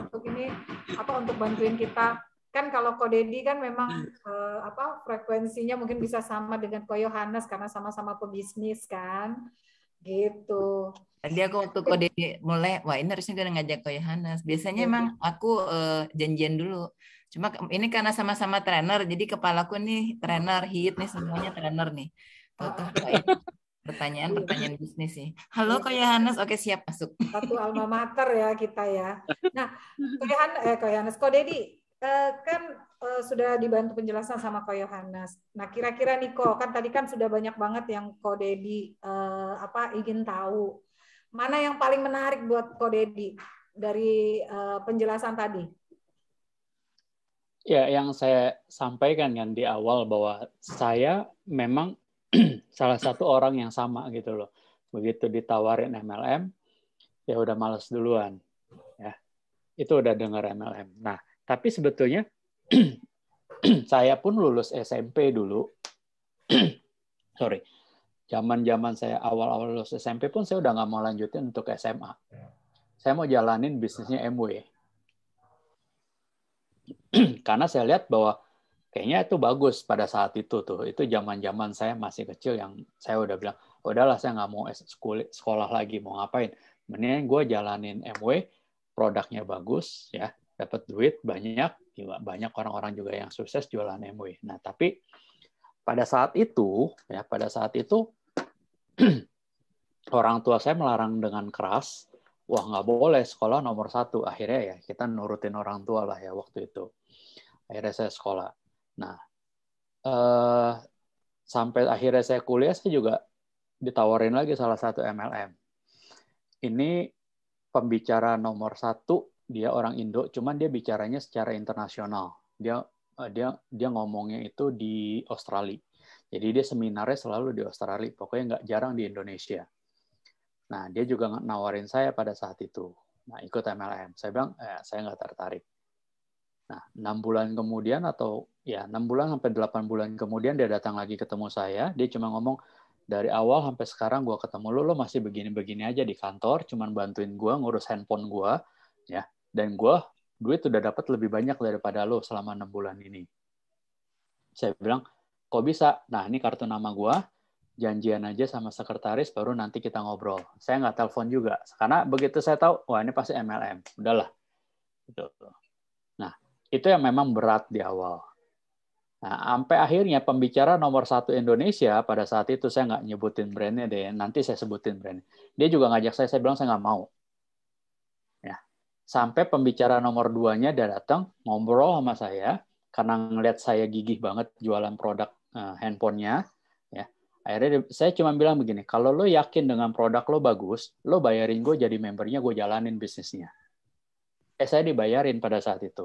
untuk ini untuk bantuin kita. Kan kalau Kodedi kan memang frekuensinya mungkin bisa sama dengan Ko Yohanes karena sama-sama pebisnis kan gitu. Tadi aku waktu Kodedi mulai, wah ini harusnya gue ngajak Ko Yohanes. Biasanya emang aku janjian dulu. Cuma ini karena sama-sama trainer, jadi kepalaku nih trainer hit nih semuanya trainer nih. Pertanyaan bisnis sih. Halo Ko Yohanes, oke siap masuk. Satu alma mater ya kita ya. Nah, Ko Yohanes, Kodedi kan sudah dibantu penjelasan sama Ko Yohanes. Nah, kira-kira nih Ko, kan tadi kan sudah banyak banget yang Kodedi ingin tahu. Mana yang paling menarik buat Kodedi dari penjelasan tadi? Ya, yang saya sampaikan kan di awal bahwa saya memang salah satu orang yang sama gitu loh. Begitu ditawarin MLM, ya udah males duluan. Ya, itu udah dengar MLM. Nah, tapi sebetulnya saya pun lulus SMP dulu. Sorry. Zaman-zaman saya awal-awal lulus SMP pun saya udah nggak mau lanjutin untuk SMA. Saya mau jalanin bisnisnya MW. Karena saya lihat bahwa kayaknya itu bagus pada saat itu tuh. Itu zaman-zaman saya masih kecil yang saya udah bilang, udahlah saya nggak mau sekolah lagi, mau ngapain. Mendingan gue jalanin MW, produknya bagus, ya, dapat duit banyak orang-orang juga yang sukses jualan MW. Nah, tapi pada saat itu orang tua saya melarang dengan keras, wah nggak boleh sekolah nomor 1. Akhirnya ya kita nurutin orang tua lah ya waktu itu. Akhirnya saya sekolah. Nah, sampai akhirnya saya kuliah, saya juga ditawarin lagi salah satu MLM. Ini pembicara nomor 1, dia orang Indo, cuman dia bicaranya secara internasional. Dia ngomongnya itu di Australia. Jadi dia seminarnya selalu di Australia, pokoknya nggak jarang di Indonesia. Nah, dia juga nawarin saya pada saat itu. Nah, ikut MLM. Saya bilang, saya nggak tertarik. Nah, 6 bulan kemudian 6 bulan sampai 8 bulan kemudian dia datang lagi ketemu saya. Dia cuma ngomong, dari awal sampai sekarang gue ketemu lo masih begini-begini aja di kantor, cuman bantuin gue ngurus handphone gue, ya. Dan gue duit udah dapat lebih banyak daripada lo selama 6 bulan ini. Saya bilang, kok bisa? Nah, ini kartu nama gue, janjian aja sama sekretaris, baru nanti kita ngobrol. Saya nggak telepon juga, karena begitu saya tahu, wah ini pasti MLM. Udahlah. Gitu. Nah, itu yang memang berat di awal. Nah, sampai akhirnya pembicara nomor 1 Indonesia pada saat itu, saya nggak nyebutin brandnya deh, nanti saya sebutin brandnya. Dia juga ngajak saya bilang saya nggak mau. Ya. Sampai pembicara nomor 2-nya dia datang, ngobrol sama saya, karena ngeliat saya gigih banget jualan produk handphonenya. Ya. Akhirnya saya cuma bilang begini, kalau lo yakin dengan produk lo bagus, lo bayarin gue jadi membernya, gue jalanin bisnisnya. Saya dibayarin pada saat itu.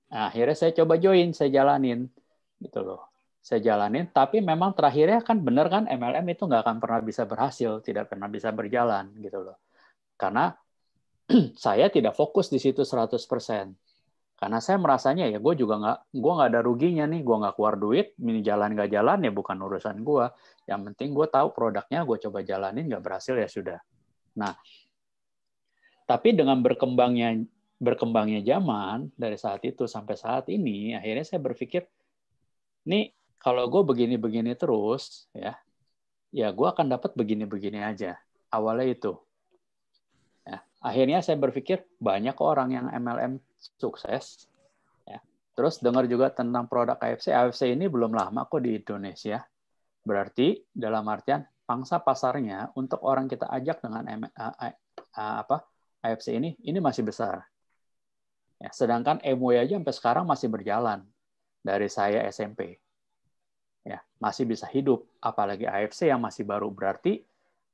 Nah, akhirnya saya coba join, saya jalanin, gitu loh. Saya jalanin, tapi memang terakhirnya kan benar kan MLM itu nggak akan pernah bisa berhasil, tidak pernah bisa berjalan, gitu loh. Karena saya tidak fokus di situ 100%. Karena saya merasanya ya gue nggak ada ruginya nih, gue nggak keluar duit, ini jalan nggak jalan ya bukan urusan gue. Yang penting gue tahu produknya, gue coba jalanin, nggak berhasil ya sudah. Nah, tapi dengan berkembangnya zaman dari saat itu sampai saat ini, akhirnya saya berpikir, nih kalau gue begini-begini terus, ya ya gue akan dapat begini-begini aja. Awalnya itu. Ya, akhirnya saya berpikir banyak orang yang MLM sukses. Ya. Terus dengar juga tentang produk AFC. AFC ini belum lama kok di Indonesia. Berarti dalam artian pangsa pasarnya untuk orang kita ajak dengan AFC ini masih besar. Ya, sedangkan MW aja sampai sekarang masih berjalan dari saya SMP. Ya, masih bisa hidup, apalagi AFC yang masih baru. Berarti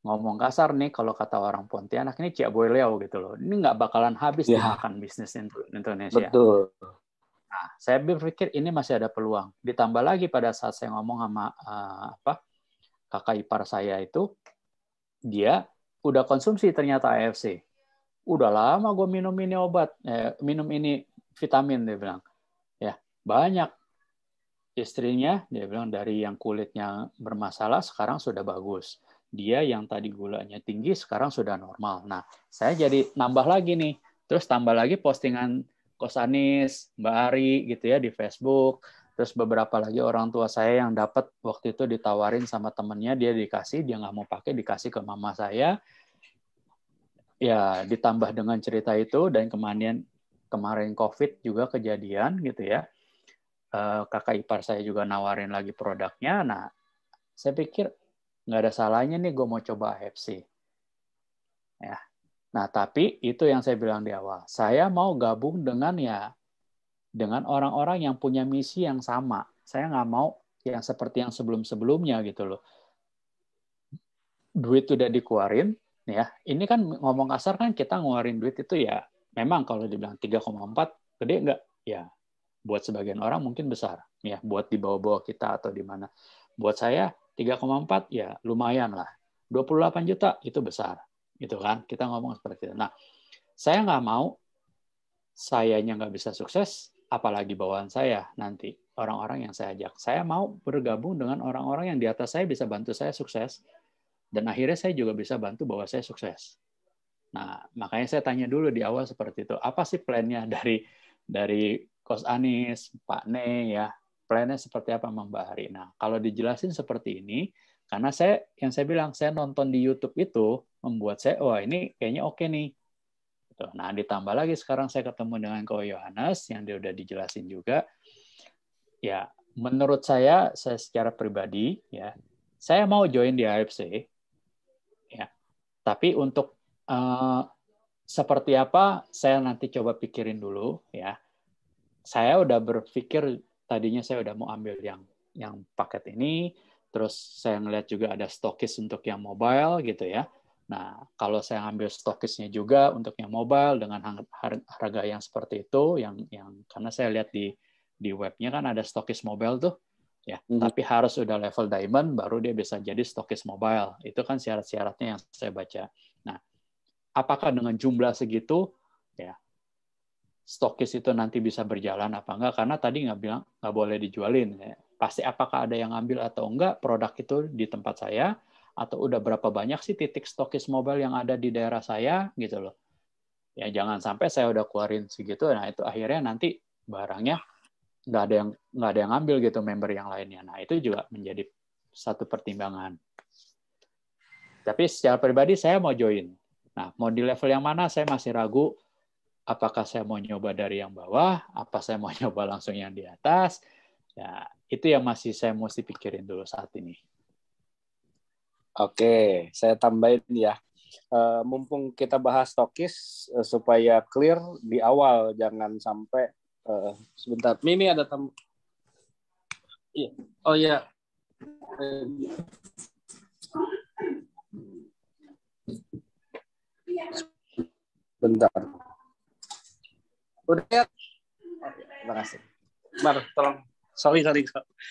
ngomong kasar nih, kalau kata orang Pontianak ini Cik Boy Leo gitu loh. Ini nggak bakalan habis dimakan bisnis Indonesia. Betul. Nah, saya berpikir ini masih ada peluang. Ditambah lagi pada saat saya ngomong sama kakak ipar saya itu, dia udah konsumsi ternyata AFC. Udah lama gue minum ini obat, minum ini vitamin, dia bilang. Ya, banyak. Istrinya, dia bilang dari yang kulitnya bermasalah sekarang sudah bagus. Dia yang tadi gulanya tinggi sekarang sudah normal. Nah, saya jadi nambah lagi nih. Terus tambah lagi postingan Kos Anis, Mbak Ari gitu ya di Facebook. Terus beberapa lagi orang tua saya yang dapat waktu itu ditawarin sama temennya, dia dikasih, dia nggak mau pakai, dikasih ke mama saya. Ya, ditambah dengan cerita itu dan kemarin COVID juga kejadian gitu ya. Kakak ipar saya juga nawarin lagi produknya. Nah, saya pikir nggak ada salahnya nih gue mau coba AFC. Ya. Nah, tapi itu yang saya bilang di awal. Saya mau gabung dengan orang-orang yang punya misi yang sama. Saya nggak mau yang seperti yang sebelum-sebelumnya gitu loh. Duit udah dikeluarin, ya. Ini kan ngomong kasar kan kita ngeluarin duit itu ya. Memang kalau dibilang 3,4 gede nggak? Ya. Buat sebagian orang mungkin besar, ya buat di bawah-bawah kita atau di mana. Buat saya 3,4 ya lumayan lah. 28 juta itu besar, gitu kan? Kita ngomong seperti itu. Nah, saya nggak mau sayanya nggak bisa sukses, apalagi bawaan saya nanti orang-orang yang saya ajak. Saya mau bergabung dengan orang-orang yang di atas saya bisa bantu saya sukses, dan akhirnya saya juga bisa bantu bahwa saya sukses. Nah, makanya saya tanya dulu di awal seperti itu. Apa sih plan-nya dari Kos Anis, Pak Ne, ya, plannya seperti apa Mbak Hari. Nah, kalau dijelasin seperti ini, karena yang saya bilang, saya nonton di YouTube itu, membuat saya, wah ini kayaknya oke nih. Nah, ditambah lagi sekarang saya ketemu dengan Ko Yohanes, yang dia udah dijelasin juga. Ya, menurut saya secara pribadi, ya, saya mau join di AFC, ya, tapi untuk seperti apa, saya nanti coba pikirin dulu, ya. Saya udah berpikir tadinya saya udah mau ambil yang paket ini, terus saya ngeliat juga ada stokis untuk yang mobile gitu ya. Nah, kalau saya ambil stokisnya juga untuk yang mobile dengan harga yang seperti itu, yang karena saya lihat di webnya kan ada stokis mobile tuh, ya. Tapi harus udah level diamond baru dia bisa jadi stokis mobile. Itu kan syarat-syaratnya yang saya baca. Nah, apakah dengan jumlah segitu, ya, stokis itu nanti bisa berjalan apa enggak, karena tadi nggak boleh dijualin. Ya. Pasti apakah ada yang ngambil atau enggak produk itu di tempat saya, atau udah berapa banyak sih titik stokis mobile yang ada di daerah saya, gitu loh. Ya jangan sampai saya udah keluarin segitu, nah itu akhirnya nanti barangnya nggak ada yang ngambil gitu member yang lainnya. Nah itu juga menjadi satu pertimbangan. Tapi secara pribadi saya mau join. Nah mau di level yang mana saya masih ragu. Apakah saya mau nyoba dari yang bawah, apa saya mau nyoba langsung yang di atas, ya itu yang masih saya mesti pikirin dulu saat ini. Oke, saya tambahin ya. Mumpung kita bahas stokis, supaya clear di awal, jangan sampai sebentar. Mimi ada tamu. Iya. Oh iya. Bentar. Udah ya. Terima kasih. Mar, tolong. Sorry.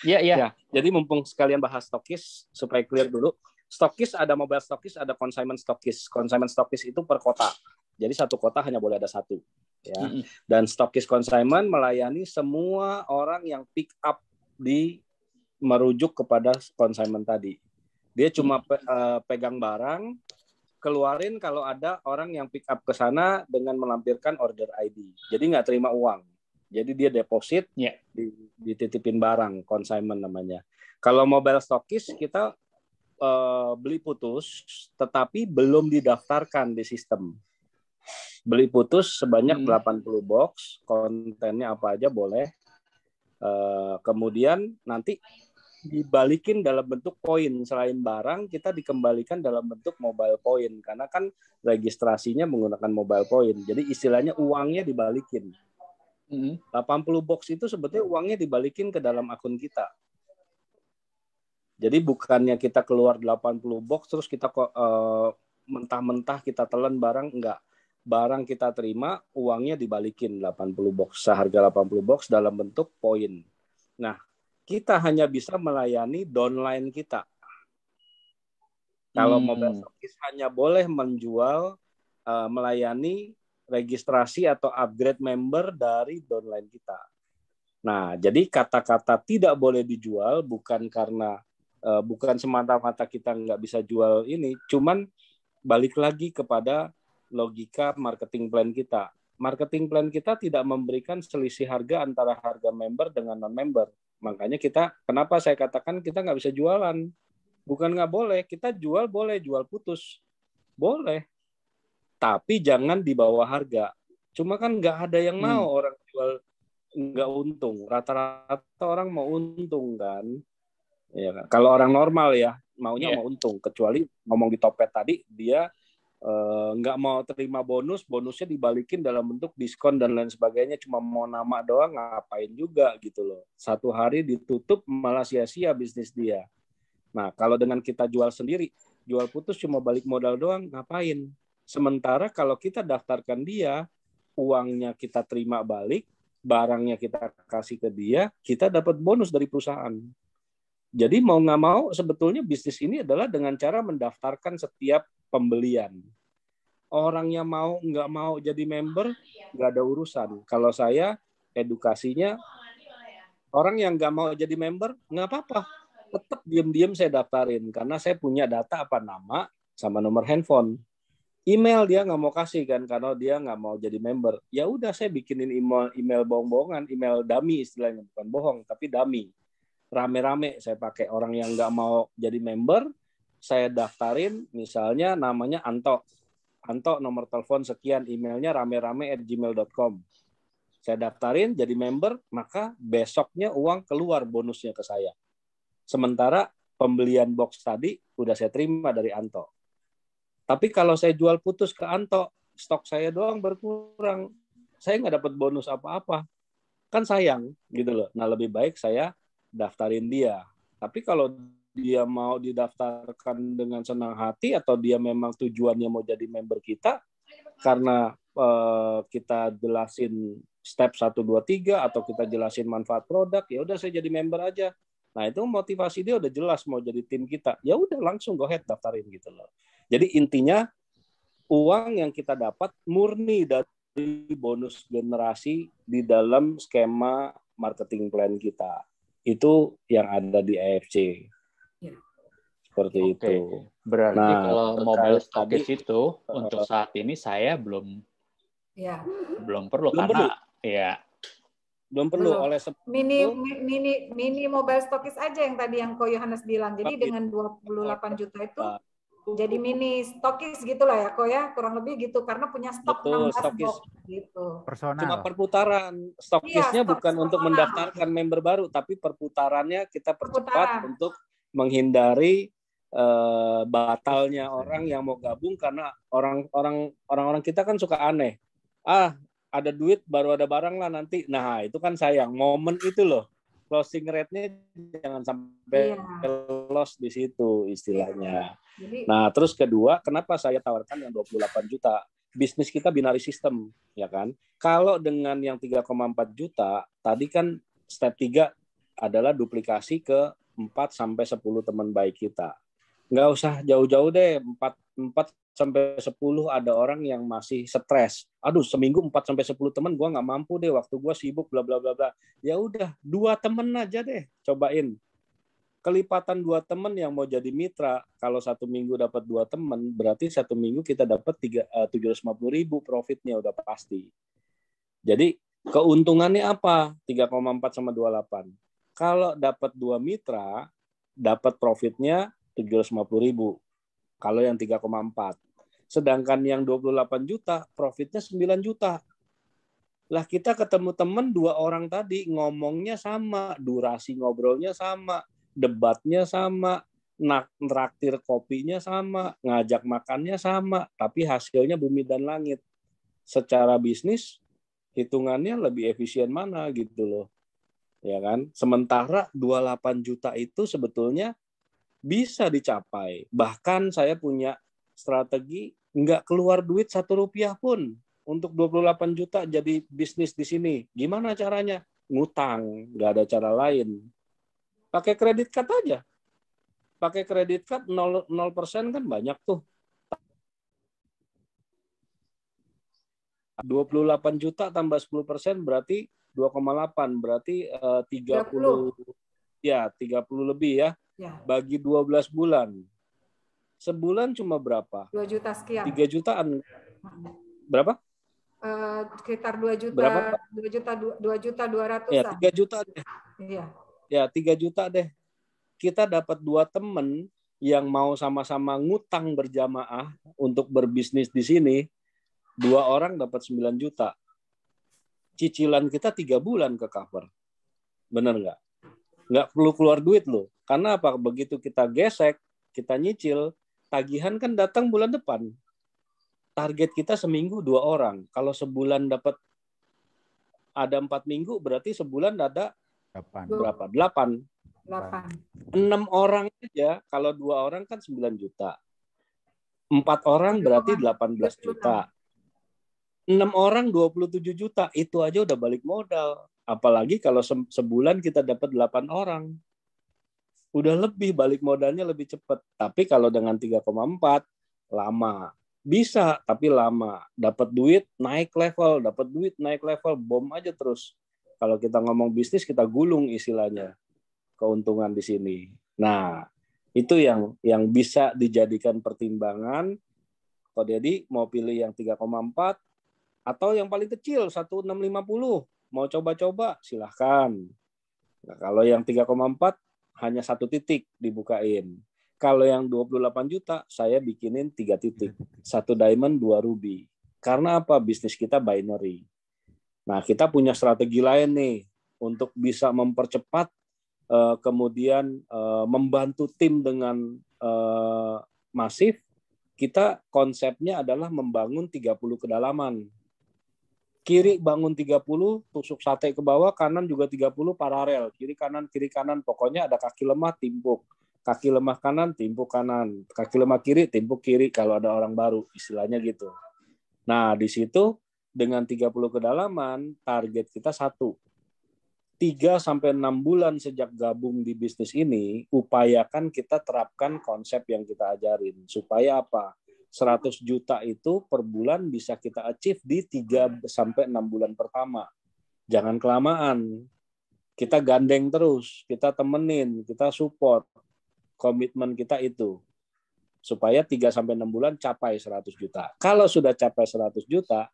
Iya. Jadi mumpung sekalian bahas stokis, supaya clear dulu. Stokis ada mobile stokis, ada consignment stokis. Consignment stokis itu per kota. Jadi satu kota hanya boleh ada satu. Ya. Dan stokis consignment melayani semua orang yang pick up merujuk kepada consignment tadi. Dia cuma pegang barang, keluarin kalau ada orang yang pick up ke sana dengan melampirkan order ID. Jadi nggak terima uang. Jadi dia deposit, dititipin barang, consignment namanya. Kalau mobile stokis, kita beli putus, tetapi belum didaftarkan di sistem. Beli putus sebanyak 80 box, kontennya apa aja boleh. Kemudian nanti dibalikin dalam bentuk poin. Selain barang, kita dikembalikan dalam bentuk mobile point. Karena kan registrasinya menggunakan mobile point. Jadi istilahnya uangnya dibalikin. 80 box itu sebetulnya uangnya dibalikin ke dalam akun kita. Jadi bukannya kita keluar 80 box, terus kita mentah-mentah kita telan barang, enggak. Barang kita terima, uangnya dibalikin 80 box. Seharga 80 box dalam bentuk poin. Nah, kita hanya bisa melayani downline kita. Kalau mobile stokis hanya boleh menjual, melayani registrasi atau upgrade member dari downline kita. Nah, jadi kata-kata tidak boleh dijual bukan karena bukan semata-mata kita nggak bisa jual ini, cuman balik lagi kepada logika marketing plan kita. Marketing plan kita tidak memberikan selisih harga antara harga member dengan non-member. Makanya kenapa saya katakan kita nggak bisa jualan. Bukan nggak boleh, kita jual boleh, jual putus. Boleh. Tapi jangan di bawah harga. Cuma kan nggak ada yang mau orang jual nggak untung. Rata-rata orang mau untung kan. Ya kan? Kalau orang normal ya, maunya mau untung. Kecuali ngomong di Topet tadi, dia nggak mau terima bonusnya dibalikin dalam bentuk diskon dan lain sebagainya, cuma mau nama doang, ngapain juga gitu loh. Satu hari ditutup malah sia-sia bisnis dia. Nah, kalau dengan kita jual sendiri, jual putus cuma balik modal doang, ngapain? Sementara kalau kita daftarkan dia, uangnya kita terima balik, barangnya kita kasih ke dia, kita dapat bonus dari perusahaan. Jadi mau nggak mau sebetulnya bisnis ini adalah dengan cara mendaftarkan setiap pembelian. Orangnya mau nggak mau jadi member, nggak ada urusan. Kalau saya edukasinya, orang yang nggak mau jadi member, nggak apa-apa. Tetap diam-diam saya daftarin. Karena saya punya data apa nama sama nomor handphone. Email dia nggak mau kasih kan, karena dia nggak mau jadi member. Ya udah saya bikinin email bohong-bohongan, email dummy istilahnya. Bukan bohong, tapi dummy. Rame-rame saya pakai orang yang nggak mau jadi member, saya daftarin, misalnya namanya Anto, nomor telepon sekian, emailnya rame-rame@gmail.com. Saya daftarin jadi member, maka besoknya uang keluar bonusnya ke saya. Sementara pembelian box tadi udah saya terima dari Anto. Tapi kalau saya jual putus ke Anto, stok saya doang berkurang. Saya nggak dapat bonus apa-apa. Kan sayang gitu loh. Nah, lebih baik saya daftarin dia. Tapi kalau dia mau didaftarkan dengan senang hati atau dia memang tujuannya mau jadi member kita karena kita jelasin step 1, 2, 3 atau kita jelasin manfaat produk, ya udah saya jadi member aja. Nah, itu motivasi dia udah jelas mau jadi tim kita. Ya udah langsung go ahead daftarin gitu loh. Jadi intinya uang yang kita dapat murni dari bonus generasi di dalam skema marketing plan kita. Itu yang ada di AFC. Seperti itu. Berarti kalau mobile stokis itu untuk saat ini saya belum perlu karena belum perlu oleh mini mobile stokis aja yang tadi yang Ko Yohanes bilang. Jadi dengan 28 juta itu jadi mini stokis gitulah ya Ko ya, kurang lebih gitu karena punya stok 16 box gitu. Personal. Cuma perputaran. Stokisnya bukan untuk mendaftarkan member baru, tapi perputarannya kita percepat untuk menghindari batalnya orang yang mau gabung karena orang-orang kita kan suka aneh. Ada duit baru ada barang lah nanti. Nah, itu kan sayang. Momen itu loh. Closing rate-nya jangan sampai loss di situ istilahnya. Nah, terus kedua, kenapa saya tawarkan yang 28 juta? Bisnis kita binary system, ya kan? Kalau dengan yang 3,4 juta, tadi kan step 3 adalah duplikasi ke 4 sampai 10 teman baik kita. Nggak usah jauh-jauh deh, 4 sampai 10 ada orang yang masih stres. Aduh, seminggu 4 sampai 10 teman gue nggak mampu deh, waktu gue sibuk bla bla bla bla. Ya udah, 2 teman aja deh, cobain. Kelipatan 2 teman yang mau jadi mitra, kalau 1 minggu dapat 2 teman, berarti 1 minggu kita dapat 750.000 profitnya udah pasti. Jadi keuntungannya apa? 3,4 sama 28. Kalau dapat 2 mitra, dapat profitnya 750.000. Kalau yang 3,4. Sedangkan yang 28 juta, profitnya 9 juta. Lah kita ketemu temen 2 orang tadi, ngomongnya sama, durasi ngobrolnya sama, debatnya sama, traktir kopinya sama, ngajak makannya sama, tapi hasilnya bumi dan langit. Secara bisnis, hitungannya lebih efisien mana gitu loh. Ya kan? Sementara 28 juta itu sebetulnya bisa dicapai. Bahkan saya punya strategi nggak keluar duit 1 rupiah pun untuk 28 juta jadi bisnis di sini. Gimana caranya? Ngutang, nggak ada cara lain. Pakai kredit card aja. Pakai kredit card 0% kan banyak tuh. 28 juta tambah 10% berarti 2,8, berarti 30 ya, 30 lebih ya. Bagi 12 bulan. Sebulan cuma berapa? 2 juta sekian. 3 jutaan. Berapa? Sekitar 2 juta. Berapa? 2 juta 200-an. Ya, 3 juta deh. Iya. Ya, 3 juta deh. Kita dapat 2 teman yang mau sama-sama ngutang berjamaah untuk berbisnis di sini. 2 orang dapat 9 juta. Cicilan kita 3 bulan ke cover. Bener nggak? Nggak perlu keluar duit loh. Karena apa? Begitu kita gesek, kita nyicil, tagihan kan datang bulan depan. Target kita seminggu 2 orang. Kalau sebulan dapat ada 4 minggu, berarti sebulan ada 8. Berapa? 8. 6 orang aja, kalau 2 orang kan 9 juta. 4 orang berarti 18 juta. 6 orang 27 juta. Itu aja udah balik modal. Apalagi kalau sebulan kita dapat 8 orang. Udah lebih, balik modalnya lebih cepat. Tapi kalau dengan 3,4 lama. Bisa, tapi lama. Dapat duit, naik level. Dapat duit, naik level. Bom aja terus. Kalau kita ngomong bisnis, kita gulung istilahnya. Keuntungan di sini. Nah, itu yang bisa dijadikan pertimbangan. Kalau Dedi mau pilih yang 3,4 atau yang paling kecil 1,650. Mau coba-coba silahkan. Nah, kalau yang 3,4 hanya 1 titik dibukain. Kalau yang 28 juta saya bikinin 3 titik. 1 diamond, 2 ruby. Karena apa? Bisnis kita binary. Nah, kita punya strategi lain nih untuk bisa mempercepat kemudian membantu tim dengan masif. Kita konsepnya adalah membangun 30 kedalaman. Kiri bangun 30, tusuk sate ke bawah, kanan juga 30 paralel, kiri kanan, pokoknya ada kaki lemah timpuk. Kaki lemah kanan, timpuk kanan. Kaki lemah kiri, timpuk kiri kalau ada orang baru, istilahnya gitu. Nah, di situ dengan 30 kedalaman, target kita 1. 3-6 bulan sejak gabung di bisnis ini, upayakan kita terapkan konsep yang kita ajarin. Supaya apa? 100 juta itu per bulan bisa kita achieve di 3-6 bulan pertama. Jangan kelamaan. Kita gandeng terus, kita temenin, kita support. Komitmen kita itu. Supaya 3-6 bulan capai 100 juta. Kalau sudah capai 100 juta,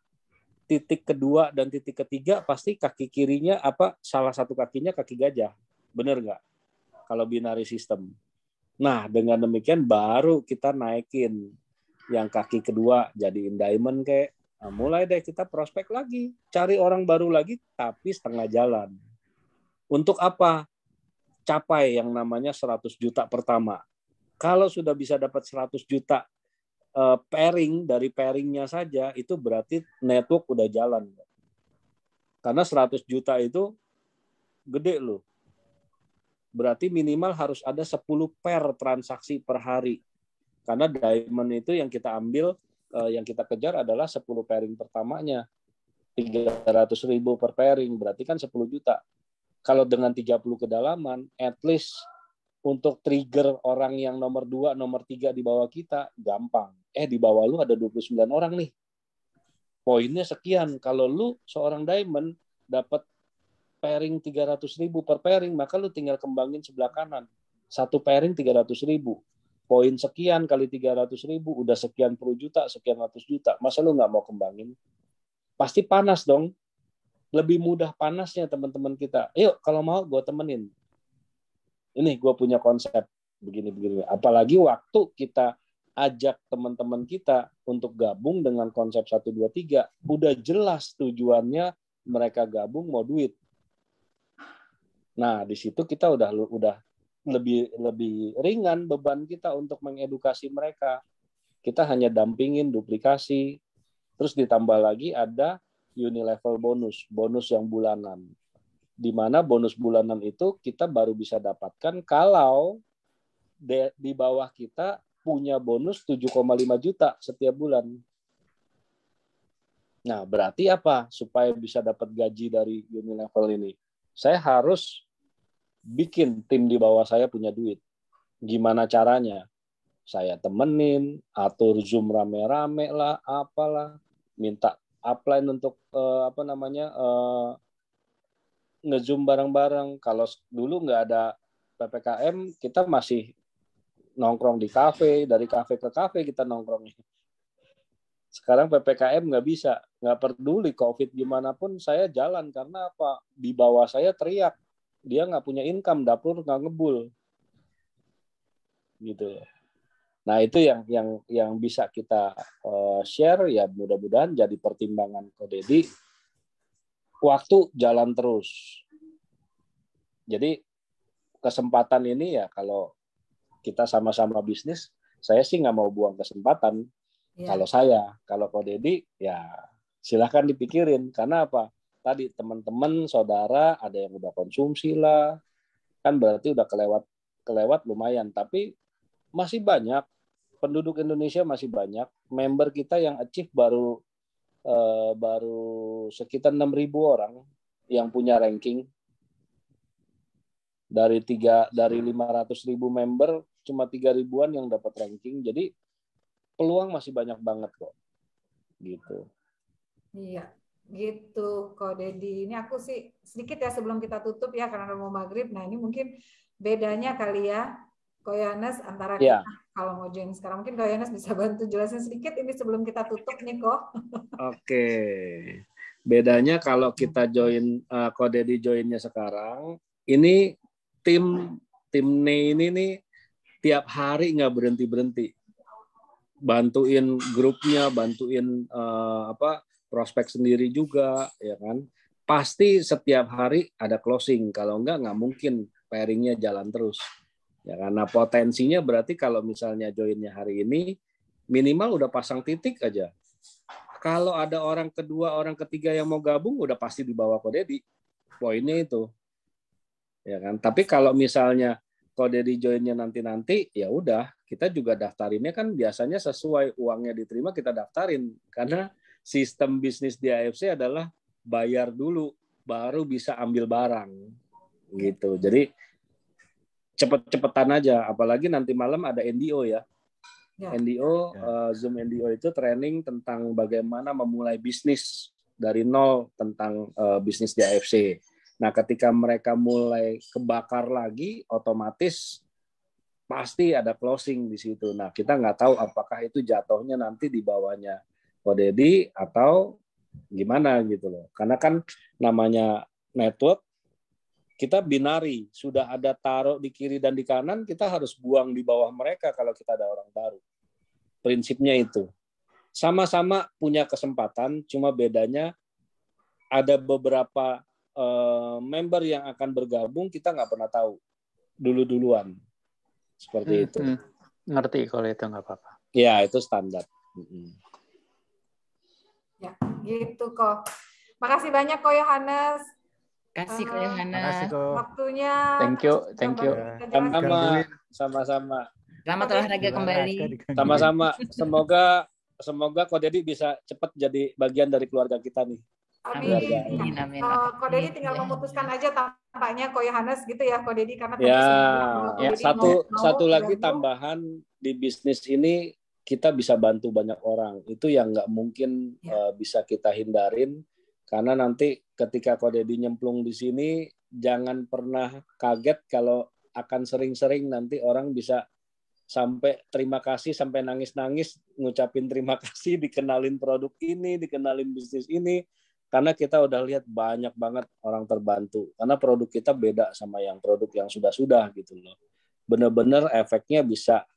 titik kedua dan titik ketiga pasti kaki kirinya salah satu kakinya kaki gajah. Bener nggak? Kalau binary system. Nah, dengan demikian baru kita naikin yang kaki kedua jadiin diamond kayak. Nah, mulai deh kita prospek lagi, cari orang baru lagi tapi setengah jalan. Untuk apa? Capai yang namanya 100 juta pertama. Kalau sudah bisa dapat 100 juta pairing, dari pairingnya saja itu berarti network udah jalan. Karena 100 juta itu gede loh. Berarti minimal harus ada 10 pair transaksi per hari. Karena diamond itu yang kita ambil, yang kita kejar adalah 10 pairing pertamanya. 300.000 per pairing, berarti kan 10 juta. Kalau dengan 30 kedalaman, at least untuk trigger orang yang nomor 2, nomor 3 di bawah kita, gampang. Di bawah lu ada 29 orang nih. Poinnya sekian. Kalau lu seorang diamond, dapat pairing 300.000 per pairing, maka lu tinggal kembangin sebelah kanan. 1 pairing 300.000. Poin sekian kali 300.000 udah sekian puluh juta, sekian ratus juta. Masa lu nggak mau kembangin? Pasti panas dong. Lebih mudah panasnya teman-teman kita. Yuk kalau mau gue temenin. Ini gue punya konsep. begini. Apalagi waktu kita ajak teman-teman kita untuk gabung dengan konsep 1, 2, 3, udah jelas tujuannya mereka gabung mau duit. Nah, di situ kita udah lebih ringan beban kita untuk mengedukasi mereka. Kita hanya dampingin duplikasi, terus ditambah lagi ada unilevel bonus yang bulanan. Di mana bonus bulanan itu kita baru bisa dapatkan kalau di bawah kita punya bonus 7,5 juta setiap bulan. Nah, berarti apa? Supaya bisa dapat gaji dari unilevel ini, saya harus bikin tim di bawah saya punya duit. Gimana caranya? Saya temenin, atur Zoom rame-rame lah, apalah, minta upline untuk nge-Zoom bareng-bareng. Kalau dulu nggak ada PPKM, kita masih nongkrong di kafe, dari kafe ke kafe kita nongkrong. Sekarang PPKM nggak bisa, nggak peduli COVID gimana pun saya jalan, karena apa? Di bawah saya teriak, dia nggak punya income, dapur nggak ngebul, gitu. Nah itu yang bisa kita share, ya mudah-mudahan jadi pertimbangan Ko Dedi. Waktu jalan terus. Jadi kesempatan ini ya kalau kita sama-sama bisnis, saya sih nggak mau buang kesempatan. Ya. Kalau Ko Dedi, ya silahkan dipikirin. Karena apa? Tadi teman-teman, saudara, ada yang udah konsumsi lah, kan berarti udah kelewat lumayan. Tapi masih banyak, penduduk Indonesia masih banyak, member kita yang achieve baru sekitar 6.000 orang yang punya ranking. Dari 500.000 member cuma 3.000-an yang dapat ranking. Jadi peluang masih banyak banget kok. Gitu. Iya, gitu Ko Dedi. Ini aku sih sedikit ya sebelum kita tutup ya karena mau maghrib. Nah, ini mungkin bedanya kali ya Ko Yohanes antara kita kalau mau join sekarang. Mungkin Ko Yohanes bisa bantu jelasin sedikit ini sebelum kita tutup nih Ko. Oke. Bedanya kalau kita join Ko Dedi joinnya sekarang, ini tim NE ini nih tiap hari nggak berhenti bantuin grupnya, bantuin prospek sendiri juga, ya kan. Pasti setiap hari ada closing, kalau nggak mungkin pairingnya jalan terus, ya karena potensinya berarti kalau misalnya joinnya hari ini minimal udah pasang titik aja. Kalau ada orang kedua, orang ketiga yang mau gabung udah pasti di bawah Ko Dedi. Poinnya itu. Ya kan, tapi kalau misalnya Ko Dedi joinnya nanti ya udah, kita juga daftarinnya kan biasanya sesuai uangnya diterima kita daftarin, karena sistem bisnis di AFC adalah bayar dulu baru bisa ambil barang gitu. Jadi cepet-cepetan aja, apalagi nanti malam ada NDO ya. NDO, Zoom NDO itu training tentang bagaimana memulai bisnis dari nol tentang bisnis di AFC. Nah, ketika mereka mulai kebakar lagi, otomatis pasti ada closing di situ. Nah, kita nggak tahu apakah itu jatuhnya nanti di bawahnya Ko Dedi atau gimana gitu loh. Karena kan namanya network, kita binari, sudah ada taruh di kiri dan di kanan, kita harus buang di bawah mereka kalau kita ada orang baru. Prinsipnya itu. Sama-sama punya kesempatan, cuma bedanya ada beberapa member yang akan bergabung kita nggak pernah tahu duluan seperti itu. Ngerti kalau itu nggak apa-apa. Ya itu standar. Ya gitu kok. Makasih banyak Ko Yohanes. Kasih Ko Yohanes. Waktunya. Thank you. Sama-sama. Selamat olahraga kembali. Sama-sama. Semoga Ko Dedi bisa cepat jadi bagian dari keluarga kita nih. Amin. Ko Dedi tinggal memutuskan aja tampaknya Ko Yohanes gitu ya Ko Dedi, karena satu lagi tambahan di bisnis ini kita bisa bantu banyak orang. Itu yang nggak mungkin bisa kita hindarin, karena nanti ketika Ko Dedi nyemplung di sini jangan pernah kaget kalau akan sering-sering nanti orang bisa sampai terima kasih, sampai nangis-nangis ngucapin terima kasih, dikenalin produk ini, dikenalin bisnis ini. Karena kita udah lihat banyak banget orang terbantu. Karena produk kita beda sama yang produk yang sudah-sudah gitu loh. benar-benar efeknya bisa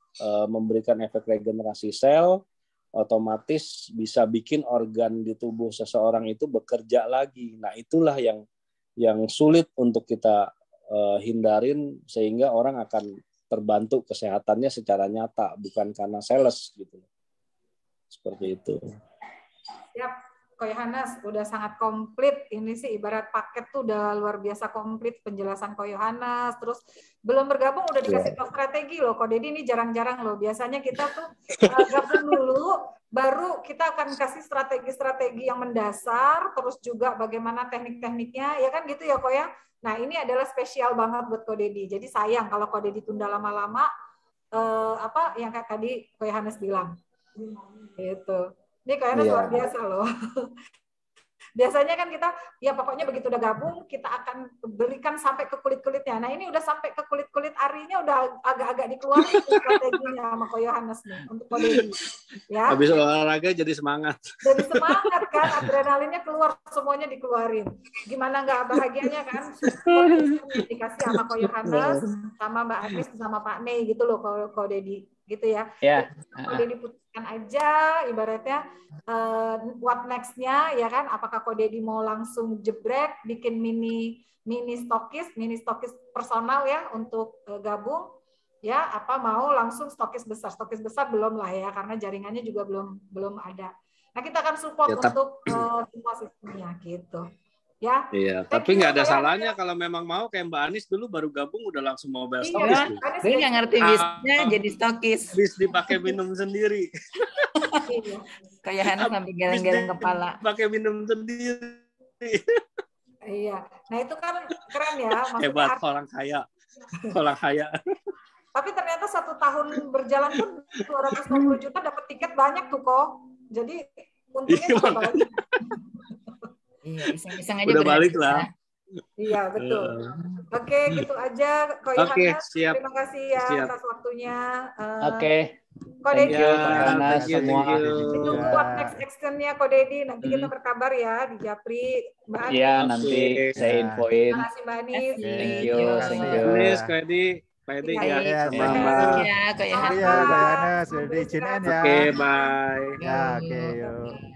memberikan efek regenerasi sel, otomatis bisa bikin organ di tubuh seseorang itu bekerja lagi. Nah, itulah yang sulit untuk kita hindarin, sehingga orang akan terbantu kesehatannya secara nyata, bukan karena sales gitu. Seperti itu. Siap. Ko Yohanes udah sangat komplit. Ini sih ibarat paket tuh udah luar biasa komplit penjelasan Ko Yohanes. Terus belum bergabung udah dikasih tahu strategi loh. Ko Dedi ini jarang-jarang loh. Biasanya kita tuh gabung dulu, baru kita akan kasih strategi-strategi yang mendasar, terus juga bagaimana teknik-tekniknya, ya kan gitu ya Ko ya. Nah ini adalah spesial banget buat Ko Dedi. Jadi sayang kalau Ko Dedi tunda lama-lama, apa yang kayak tadi Ko Yohanes bilang. Gitu. Ini kayaknya luar biasa loh. Biasanya kan kita, ya pokoknya begitu udah gabung, kita akan belikan sampai ke kulit-kulitnya. Nah ini udah sampai ke kulit-kulit arinya, udah agak-agak dikeluarin strateginya sama Ko Yohanes nih, untuk Ko Dedi. Ya. Habis olahraga jadi semangat. Jadi semangat kan, adrenalinnya keluar, semuanya dikeluarin. Gimana nggak bahagianya kan? Dikasih sama Ko Yohanes, sama Mbak Anis, sama Pak Nei gitu loh, Ko Dedi. Gitu ya. Ko Dedi putuskan aja, ibaratnya what next-nya ya kan, apakah Ko Dedi mau langsung jebrek bikin mini stokis personal ya untuk gabung ya, apa mau langsung stokis besar belum lah ya, karena jaringannya juga belum ada. Nah kita akan support untuk semua sistemnya gitu ya. Iya, tapi nggak ada salahnya kalau memang mau kayak Mbak Anis dulu baru gabung udah langsung mobile stokis. Gue nggak ngerti bisnya jadi stokis. Bis dipakai minum sendiri. Kayak Hana sampai geleng-geleng kepala. Pakai minum sendiri. Iya, nah itu kan keren ya. Hebat orang kaya. Tapi ternyata 1 tahun berjalan pun 250 juta dapat tiket banyak tuh kok. Jadi untungnya juga banyak. Iya, iseng-iseng aja udah balik lah. Iya, betul. Oke, gitu aja Ko Yohanes. Terima kasih ya atas waktunya. Oke. Ko Dedi. Semua. Ditunggu what next action-nya Ko Dedi. Nanti kita berkabar ya di Japri. Mbak Anis. Iya, nanti saya infoin. Terima kasih Mbak Anis. Thank you. Anis, Ko Edi. Pak Edi ya. Ya, Ko Yohanes. Iya, Ko Yohanes. Sudah diizinin ya. Oke, bye. Ya, oke, yuk.